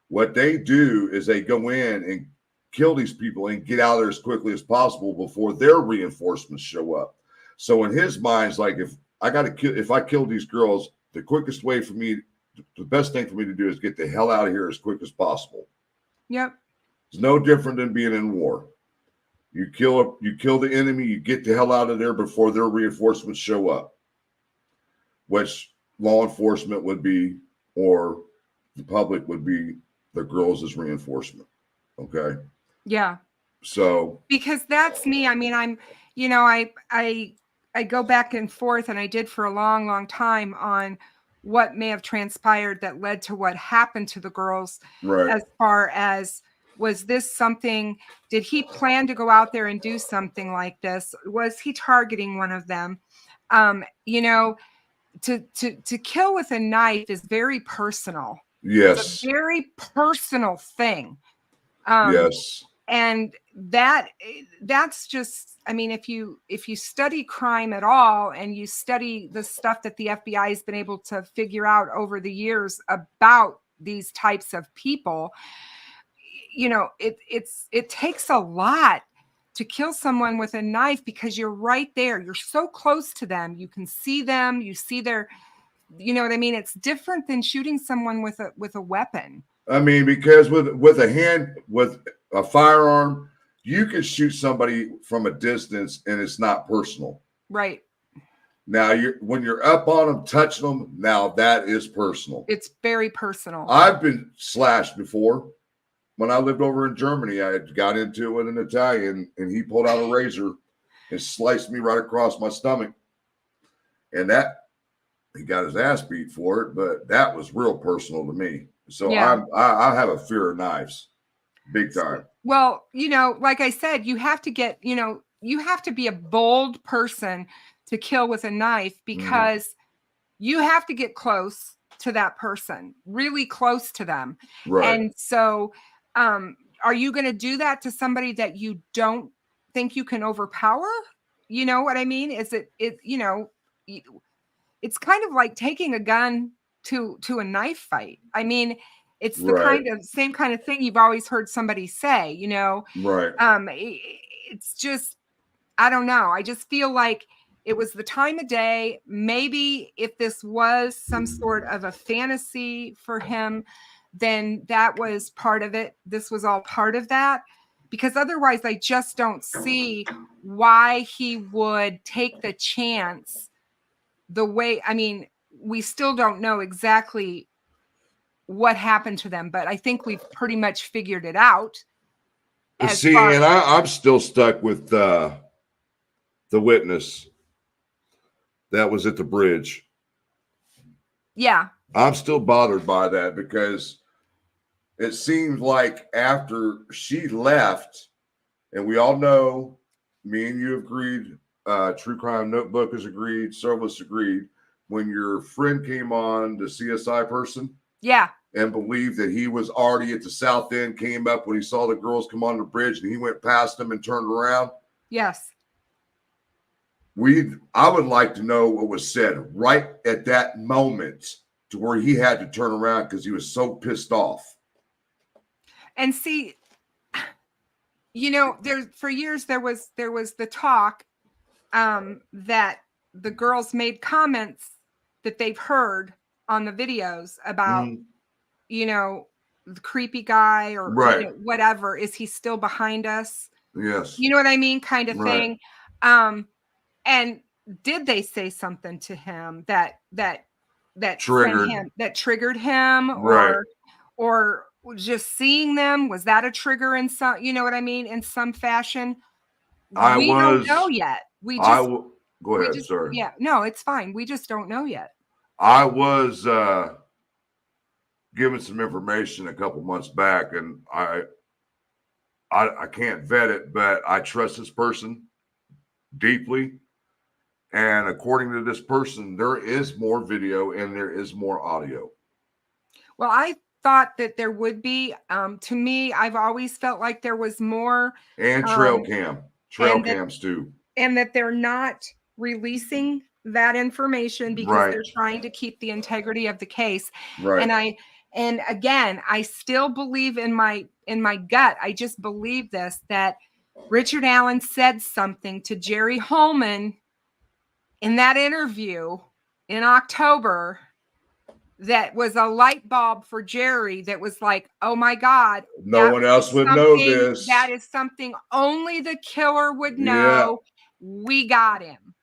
What they do is they go in and kill these people and get out of there as quickly as possible before their reinforcements show up. So in his mind, it's like, if I kill these girls, the quickest way for me, the best thing for me to do is get the hell out of here as quick as possible. Yep. It's no different than being in war. You kill the enemy, you get the hell out of there before their reinforcements show up, which law enforcement would be, or the public would be, the girls as reinforcement. Okay. Yeah. So, because that's me. I mean, I go back and forth, and I did for a long, long time, on what may have transpired that led to what happened to the girls. right. As far as, was this something, did he plan to go out there and do something like this? Was he targeting one of them? To kill with a knife is very personal. It's Yes. a very personal thing. Yes. And that's just, I mean, if you study crime at all, and you study the stuff that the FBI has been able to figure out over the years about these types of people, it takes a lot to kill someone with a knife, because you're right there. You're so close to them. You can see them. You see their, you know what I mean? It's different than shooting someone with a weapon. I mean, because with a firearm, you can shoot somebody from a distance and it's not personal. Right. Now, when you're up on them, touching them, now that is personal. It's very personal. I've been slashed before. When I lived over in Germany, I got into it with an Italian, and he pulled out a razor and sliced me right across my stomach. And he got his ass beat for it, but that was real personal to me. So Yeah. I have a fear of knives, big time. Well, like I said, you have to be a bold person to kill with a knife, because you have to get close to that person, really close to them. Right. And so, are you going to do that to somebody that you don't think you can overpower? You know what I mean? It's kind of like taking a gun to a knife fight. I mean, it's the same kind of thing you've always heard somebody say, Right. It's just, I don't know. I just feel like it was the time of day. Maybe if this was some sort of a fantasy for him, then that was part of it. This was all part of that. Because otherwise, I just don't see why he would take the chance the way, I mean, we still don't know exactly what happened to them, but I think we've pretty much figured it out. As See, far and I'm still stuck with the witness that was at the bridge. yeah, I'm still bothered by that because it seemed like after she left, and we all know, me and you agreed, True Crime Notebook has agreed, several of us agreed, when your friend came on, the CSI person, yeah, and believed that he was already at the south end, came up when he saw the girls come on the bridge, and he went past them and turned around. yes. I would like to know what was said right at that moment to where he had to turn around because he was so pissed off. And see, you know, there for years there was the talk that the girls made comments that they've heard on the videos about, you know, the creepy guy or Right. you know, whatever. Is he still behind us? Yes. You know what I mean? Kind of Right. thing. And did they say something to him that triggered him, Right. or just seeing them, was that a trigger in some, you know what I mean, in some fashion? We don't know yet. Go ahead. Sorry. Yeah, no, it's fine. We just don't know yet. I was given some information a couple months back, and I can't vet it, but I trust this person deeply. And according to this person, there is more video and there is more audio. Well, I thought that there would be. To me, I've always felt like there was more. And trail cams too. And that they're not releasing that information because they're trying to keep the integrity of the case. Right. And again, I still believe in my gut. I just believe this, that Richard Allen said something to Jerry Holman in that interview in October that was a light bulb for Jerry, that was like, oh my God. No one else would know this. That is something only the killer would know. Yeah. We got him.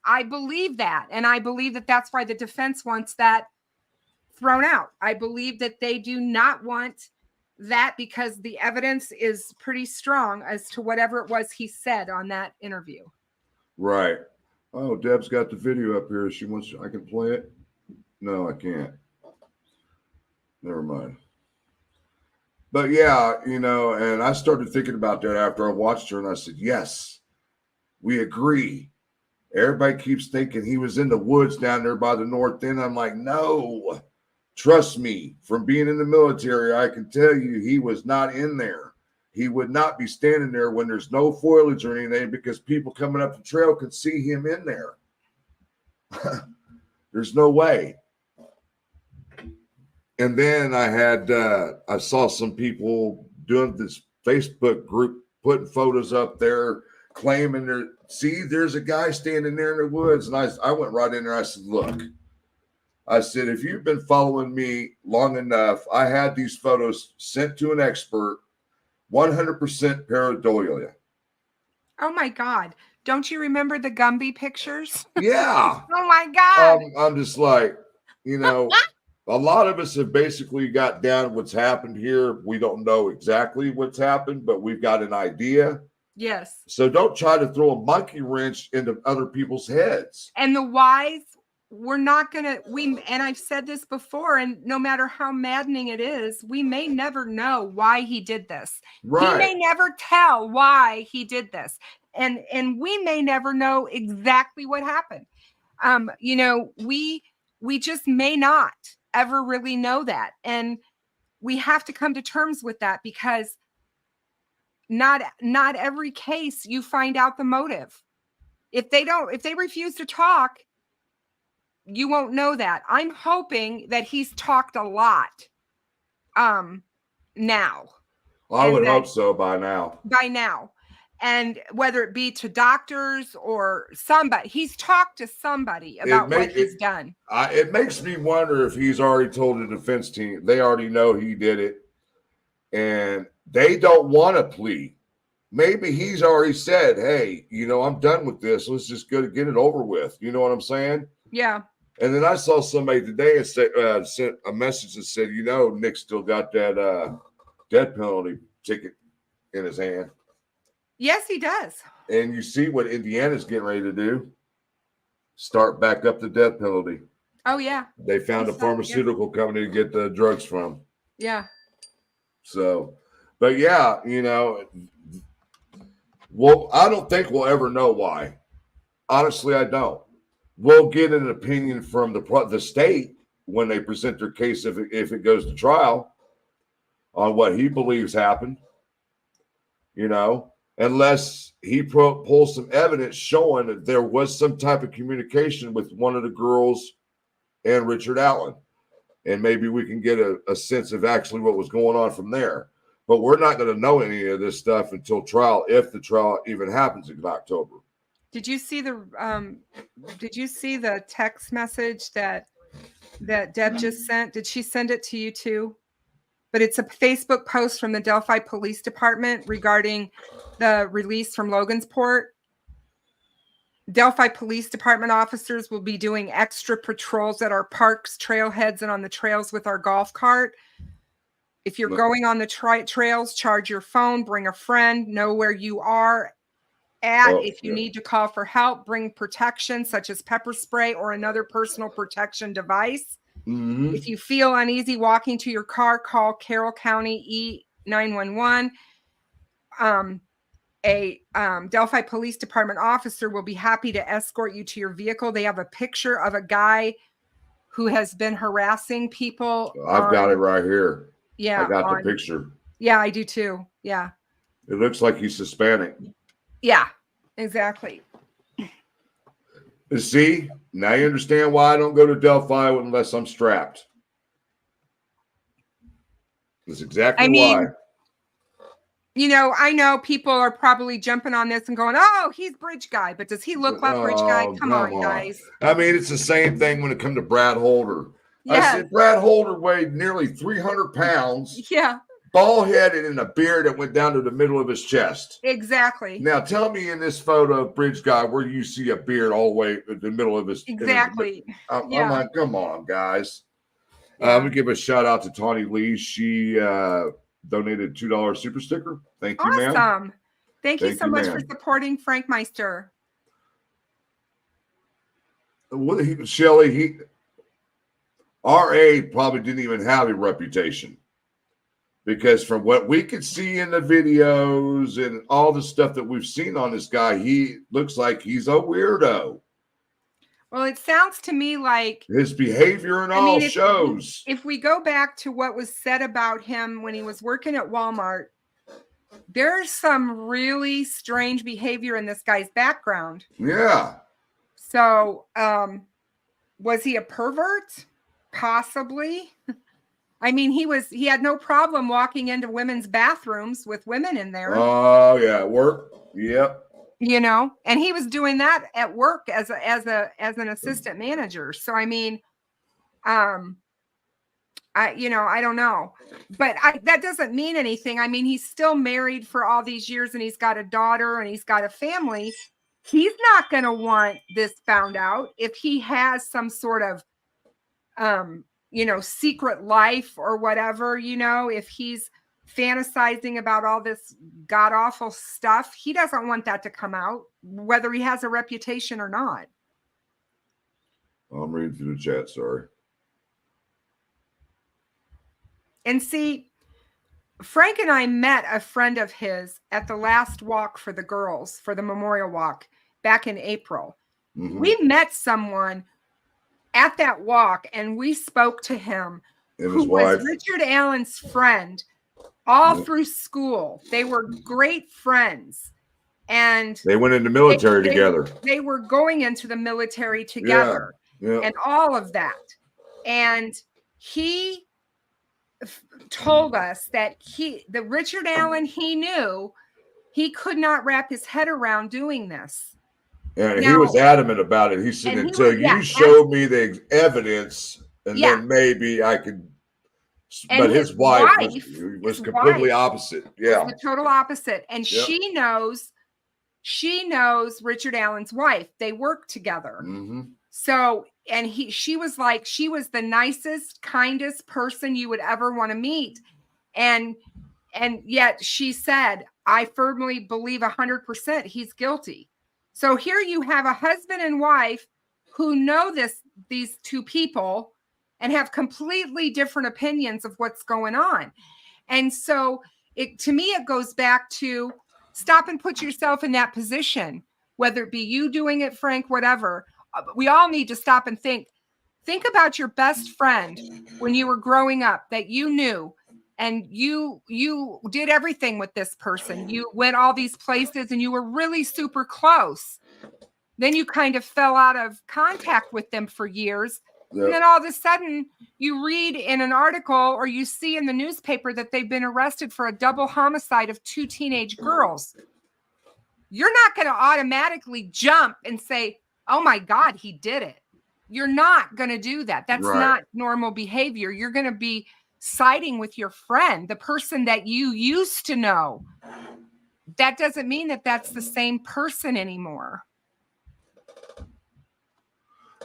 I believe that. And I believe that that's why the defense wants that thrown out. I believe that they do not want that because the evidence is pretty strong as to whatever it was he said on that interview. Right. Oh, Deb's got the video up here. She wants, I can play it. No, I can't. Never mind. But yeah, you know, and I started thinking about that after I watched her, and I said, yes, we agree. Everybody keeps thinking he was in the woods down there by the north end. I'm like, no, trust me, from being in the military, I can tell you he was not in there. He would not be standing there when there's no foliage or anything because people coming up the trail could see him in there. There's no way. And then I saw some people doing this Facebook group, putting photos up there, claiming there's a guy standing there in the woods. And I went right in there. I said, look, I said, if you've been following me long enough, I had these photos sent to an expert, 100% pareidolia. Oh my God. Don't you remember the Gumby pictures? Yeah. Oh my God. I'm just like, you know, a lot of us have basically got down what's happened here. We don't know exactly what's happened, but we've got an idea. Yes. So don't try to throw a monkey wrench into other people's heads. And the whys, we're not going to, and I've said this before, and no matter how maddening it is, we may never know why he did this. Right. He may never tell why he did this. And we may never know exactly what happened. You know, we just may not ever really know that. And we have to come to terms with that because not every case you find out the motive. If they refuse to talk, you won't know that. I'm hoping that he's talked a lot now. Well, I would hope so by now. and whether it be to doctors or somebody, he's talked to somebody about what he's done. It makes me wonder if he's already told the defense team. They already know he did it, and they don't want to plea. Maybe he's already said, hey, I'm done with this. Let's just go to get it over with. You know what I'm saying? Yeah. And then I saw somebody today and sent a message that said, Nick still got that death penalty ticket in his hand. Yes, he does. And you see what Indiana's getting ready to do? Start back up the death penalty. Oh, yeah. They found a pharmaceutical company to get the drugs from. Yeah. So, but yeah, well, I don't think we'll ever know why. Honestly, I don't. We'll get an opinion from the state when they present their case if it goes to trial on what he believes happened, unless he pulls some evidence showing that there was some type of communication with one of the girls and Richard Allen. And maybe we can get a sense of actually what was going on from there. But we're not going to know any of this stuff until trial, if the trial even happens in October. Did you see the text message that Deb just sent? Did she send it to you too? But it's a Facebook post from the Delphi Police Department regarding the release from Logansport. Delphi Police Department officers will be doing extra patrols at our parks, trailheads, and on the trails with our golf cart. If you're going on the trails, charge your phone, bring a friend, know where you are at. If you need to call for help, bring protection such as pepper spray or another personal protection device. Mm-hmm. If you feel uneasy walking to your car, call Carroll County E911. A Delphi Police Department officer will be happy to escort you to your vehicle. They have a picture of a guy who has been harassing people. I've got it right here. Yeah. I got the picture. Yeah, I do too. Yeah. It looks like he's Hispanic. Yeah, exactly. See, now you understand why I don't go to Delphi unless I'm strapped. That's exactly why. I know people are probably jumping on this and going, oh, he's Bridge Guy. But does he look like Bridge Guy? Come on, guys. I mean, it's the same thing when it comes to Brad Holder. Yes. I said Brad Holder weighed nearly 300 pounds. Yeah. Bald-headed and a beard that went down to the middle of his chest. Exactly. Now, tell me in this photo of Bridge Guy where you see a beard all the way in the middle of his... Exactly. I'm like, come on, guys. Let me give a shout-out to Tawny Lee. She donated $2 super sticker. Thank you, ma'am. Awesome. Thank you so much for supporting Frankmeister. Shelly, RA probably didn't even have a reputation. Because from what we could see in the videos and all the stuff that we've seen on this guy, he looks like he's a weirdo. Well, it sounds to me like his behavior and all shows. If we go back to what was said about him when he was working at Walmart, there's some really strange behavior in this guy's background. Yeah. So, was he a pervert? Possibly. I mean, he had no problem walking into women's bathrooms with women in there. Oh, yeah. Work. Yep. And he was doing that at work as an assistant manager. So, I mean, I don't know, but that doesn't mean anything. I mean, he's still married for all these years and he's got a daughter and he's got a family. He's not going to want this found out if he has some sort of, secret life or whatever, if he's fantasizing about all this god awful stuff, he doesn't want that to come out, whether he has a reputation or not. I'm reading through the chat. Sorry. And see, Frank and I met a friend of his at the last walk for the girls for the memorial walk back in April. Mm-hmm. We met someone at that walk and we spoke to him, who was Richard Allen's friend all through school. They were great friends. And they went into military together. They were going into the military together and all of that. And he told us that the Richard Allen he knew, He could not wrap his head around doing this. And he Now- was adamant about it. He said, And he until was- yeah, you show me the evidence, and Yeah. then maybe I could. And But his wife his was completely opposite. Yeah. was the total opposite. And Yep. she knows Richard Allen's wife. They work together. Mm-hmm. So, and she was the nicest, kindest person you would ever want to meet. And yet she said, I firmly believe 100% he's guilty. So here you have a husband and wife who know these two people and have completely different opinions of what's going on. And so to me, it goes back to stop and put yourself in that position, whether it be you doing it, Frank, whatever. We all need to stop and think about your best friend when you were growing up that you knew, and you did everything with this person. You went all these places and you were really super close. Then you kind of fell out of contact with them for years. Yep. And then all of a sudden you read in an article or you see in the newspaper that they've been arrested for a double homicide of 2 teenage girls. You're not going to automatically jump and say, oh my God, he did it. You're not going to do that. That's not normal behavior. You're going to be siding with your friend, the person that you used to know. That doesn't mean that that's the same person anymore.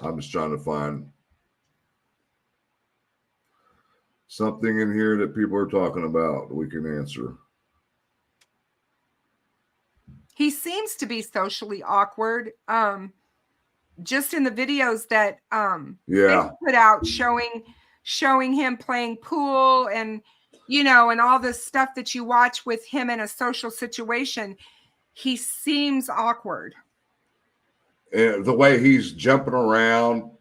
I'm just trying to find something in here that people are talking about that we can answer. He seems to be socially awkward. Just in the videos that they put out showing him playing pool and and all this stuff that you watch with him in a social situation, he seems awkward. And the way he's jumping around,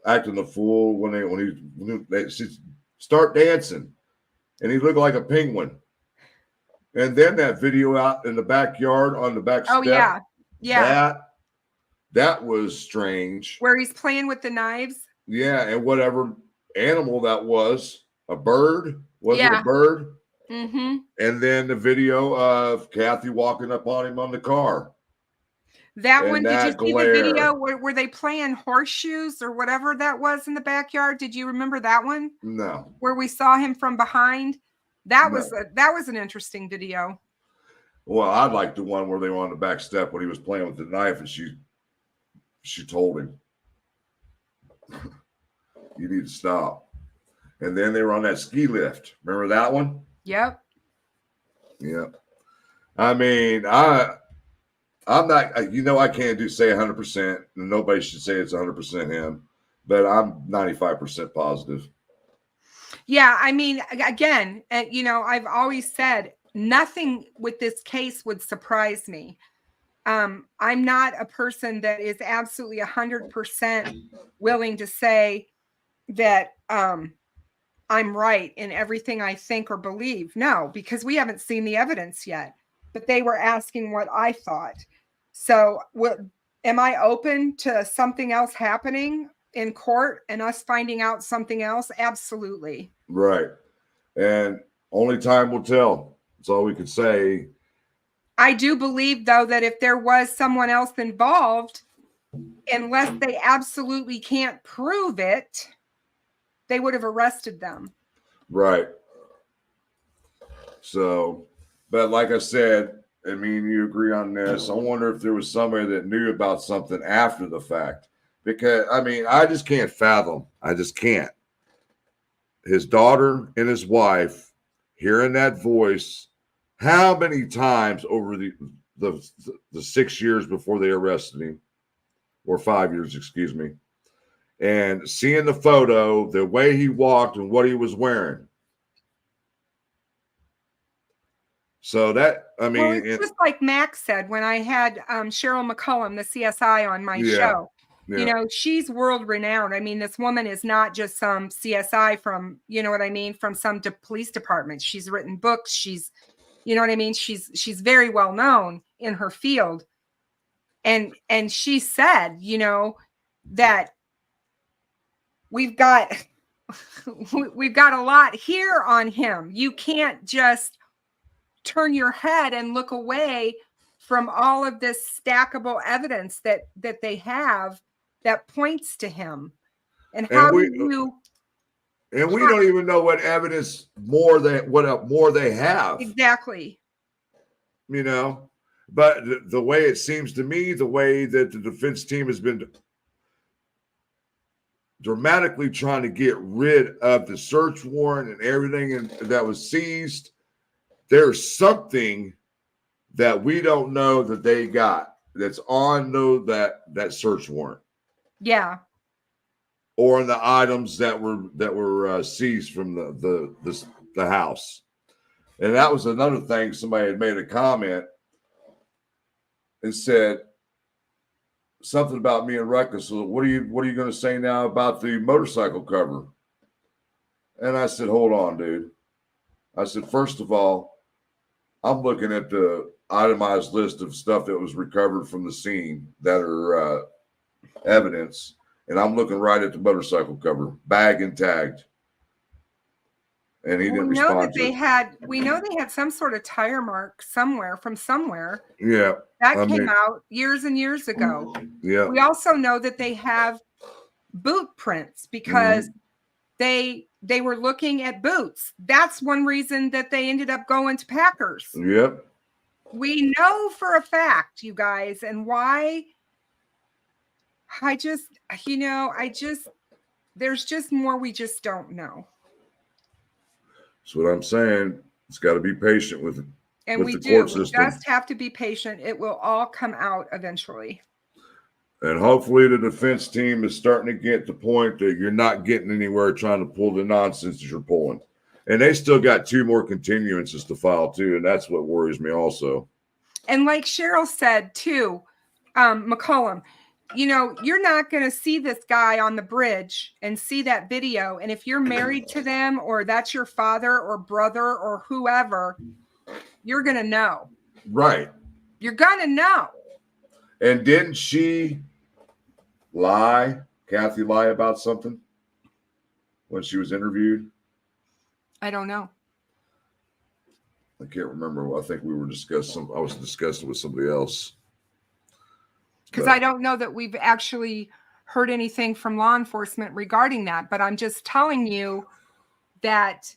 acting a fool when they start dancing, and he looked like a penguin. And then that video out in the backyard on the back step. Oh yeah. That was strange. Where he's playing with the knives. Yeah, and whatever animal that was, a bird. Was it a bird? Mm-hmm. And then the video of Kathy walking up on him on the car. That one, did you see the video where they playing horseshoes or whatever that was in the backyard? Did you remember that one? No. Where we saw him from behind? That was an interesting video. Well, I'd like the one where they were on the back step when he was playing with the knife and she told him, you need to stop. And then they were on that ski lift. Remember that one? Yep. Yep. I mean, I'm not, I can't say 100%, and nobody should say it's 100% him, but I'm 95% positive. Yeah. I mean, again, I've always said nothing with this case would surprise me. I'm not a person that is absolutely 100% willing to say that I'm right in everything I think or believe. No, because we haven't seen the evidence yet. But they were asking what I thought. So am I open to something else happening in court and us finding out something else? Absolutely. Right. And only time will tell. That's all we could say. I do believe, though, that if there was someone else involved, unless they absolutely can't prove it, they would have arrested them. Right. So, but like I said, I mean, you agree on this. I wonder if there was somebody that knew about something after the fact. Because, I mean, I just can't fathom. I just can't. His daughter and his wife hearing that voice, how many times over the 6 years before they arrested him, or 5 years, excuse me, and seeing the photo, the way he walked and what he was wearing. So that, I mean, well, it's just like Max said when I had Cheryl McCullum, the CSI, on my show. Yeah. She's world renowned. I mean, this woman is not just some CSI from, from some police department. She's written books. She's, she's very well known in her field. And she said, that we've got a lot here on him. You can't just turn your head and look away from all of this stackable evidence that they have that points to him. And how do you? And we don't even know what evidence more they have. Exactly. You know, but the way it seems to me, the way that the defense team has been dramatically trying to get rid of the search warrant and everything that was seized, there's something that we don't know that they got that's on that search warrant. Yeah. Or in the items that were seized from the house. And that was another thing. Somebody had made a comment and said something about me and Ruckus. So what are you going to say now about the motorcycle cover? And I said, hold on, dude. I said, first of all, I'm looking at the itemized list of stuff that was recovered from the scene that are evidence. And I'm looking right at the motorcycle cover, bag and tagged. And he didn't respond to it. We know they had some sort of tire mark somewhere. Yeah. That came out years and years ago. Yeah. We also know that they have boot prints because they were looking at boots. That's one reason that they ended up going to Packers. Yep. We know for a fact, you guys, and why. There's just more we just don't know. That's what I'm saying. It's got to be patient with it. And we do. We just have to be patient. It will all come out eventually. And hopefully the defense team is starting to get the point that you're not getting anywhere trying to pull the nonsense that you're pulling. And they still got 2 more continuances to file too. And that's what worries me also. And like Cheryl said too, McCollum, you're not going to see this guy on the bridge and see that video. And if you're married to them or that's your father or brother or whoever, you're going to know. Right. You're going to know. And didn't she Kathy lie about something when she was interviewed? I don't know. I can't remember. I think we were discussing. I was discussing with somebody else. Because I don't know that we've actually heard anything from law enforcement regarding that. But I'm just telling you that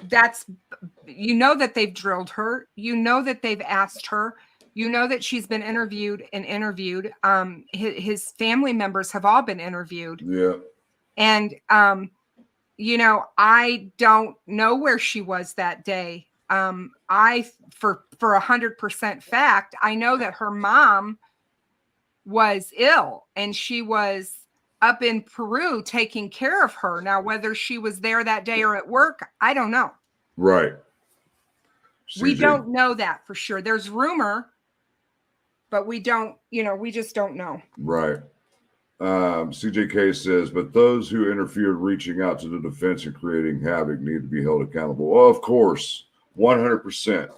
that they've drilled her. That they've asked her. That she's been interviewed. His family members have all been interviewed. Yeah. And, I don't know where she was that day. For 100% fact, I know that her mom was ill and she was up in Peru taking care of her. Now, whether she was there that day or at work, I don't know. Right. We don't know that for sure. There's rumor, but we don't, we just don't know. Right. CJK says, but those who interfered reaching out to the defense and creating havoc need to be held accountable. Well, of course, 100%.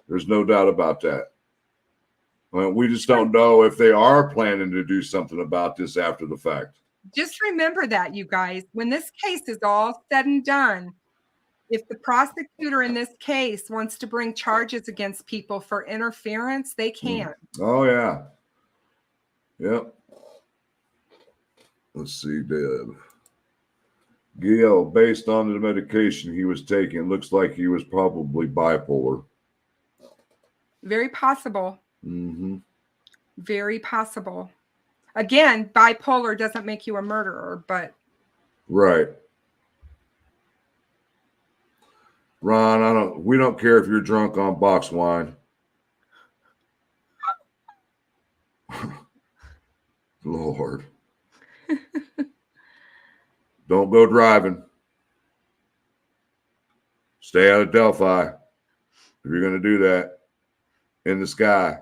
There's no doubt about that. Well, we just don't know if they are planning to do something about this after the fact. Just remember that, you guys, when this case is all said and done, if the prosecutor in this case wants to bring charges against people for interference, they can. Oh, yeah. Yep. Let's see, Deb. Gail, based on the medication he was taking, looks like he was probably bipolar. Very possible. Mm-hmm. Very possible. Again, bipolar doesn't make you a murderer, but. Right. Ron, we don't care if you're drunk on box wine. Lord. Don't go driving. Stay out of Delphi if you're going to do that in the sky.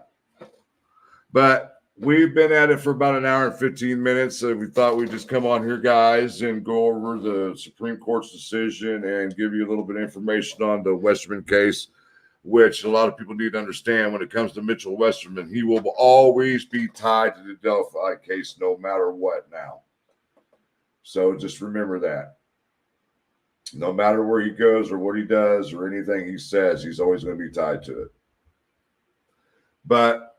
But we've been at it for about an hour and 15 minutes. So we thought we'd just come on here, guys, and go over the Supreme Court's decision and give you a little bit of information on the Westerman case, which a lot of people need to understand when it comes to Mitchell Westerman. He will always be tied to the Delphi case no matter what now. So just remember that. No matter where he goes or what he does or anything he says, he's always going to be tied to it. But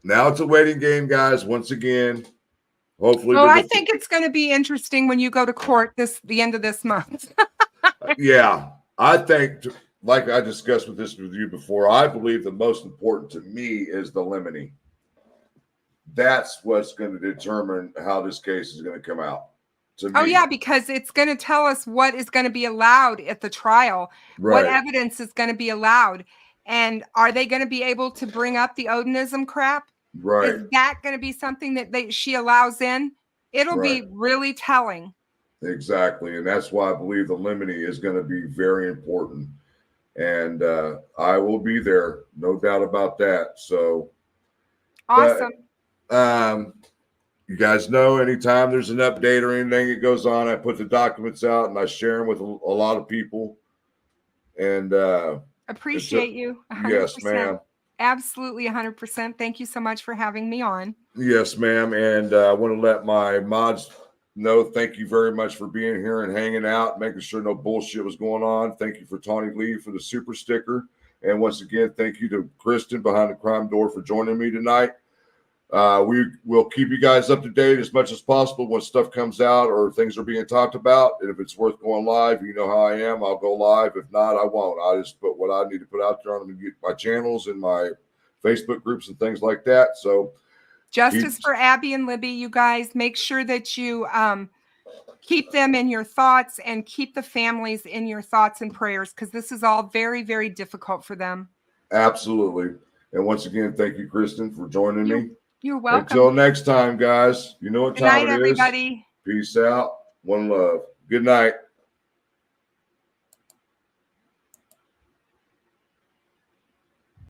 now it's a waiting game, guys. Once again, hopefully. Well, I think it's going to be interesting when you go to court the end of this month. Yeah, I think, like I discussed with you before, I believe the most important to me is the limine. That's what's going to determine how this case is going to come out. Oh, yeah, because it's going to tell us what is going to be allowed at the trial, Right. what evidence is going to be allowed, and are they going to be able to bring up the Odinism crap? Right. Is that going to be something that she allows in? It'll be really telling. Exactly, and that's why I believe the limine is going to be very important, and I will be there, no doubt about that. So awesome. But, you guys know, anytime there's an update or anything that goes on, I put the documents out and I share them with a lot of people. And appreciate you. 100%. Yes, ma'am. Absolutely 100%. Thank you so much for having me on. Yes, ma'am. And I want to let my mods know, thank you very much for being here and hanging out, making sure no bullshit was going on. Thank you for Tawny Lee for the super sticker. And once again, thank you to Kristin behind the crime door for joining me tonight. We will keep you guys up to date as much as possible when stuff comes out or things are being talked about. And if it's worth going live, you know how I am. I'll go live. If not, I won't. I just put what I need to put out there on my channels and my Facebook groups and things like that. So justice for Abby and Libby, you guys, make sure that you keep them in your thoughts and keep the families in your thoughts and prayers, because this is all very, very difficult for them. Absolutely. And once again, thank you, Kristin, for joining me. You're welcome. Until next time, guys, you know what time it is. Good night, everybody. Peace out. One love. Good night.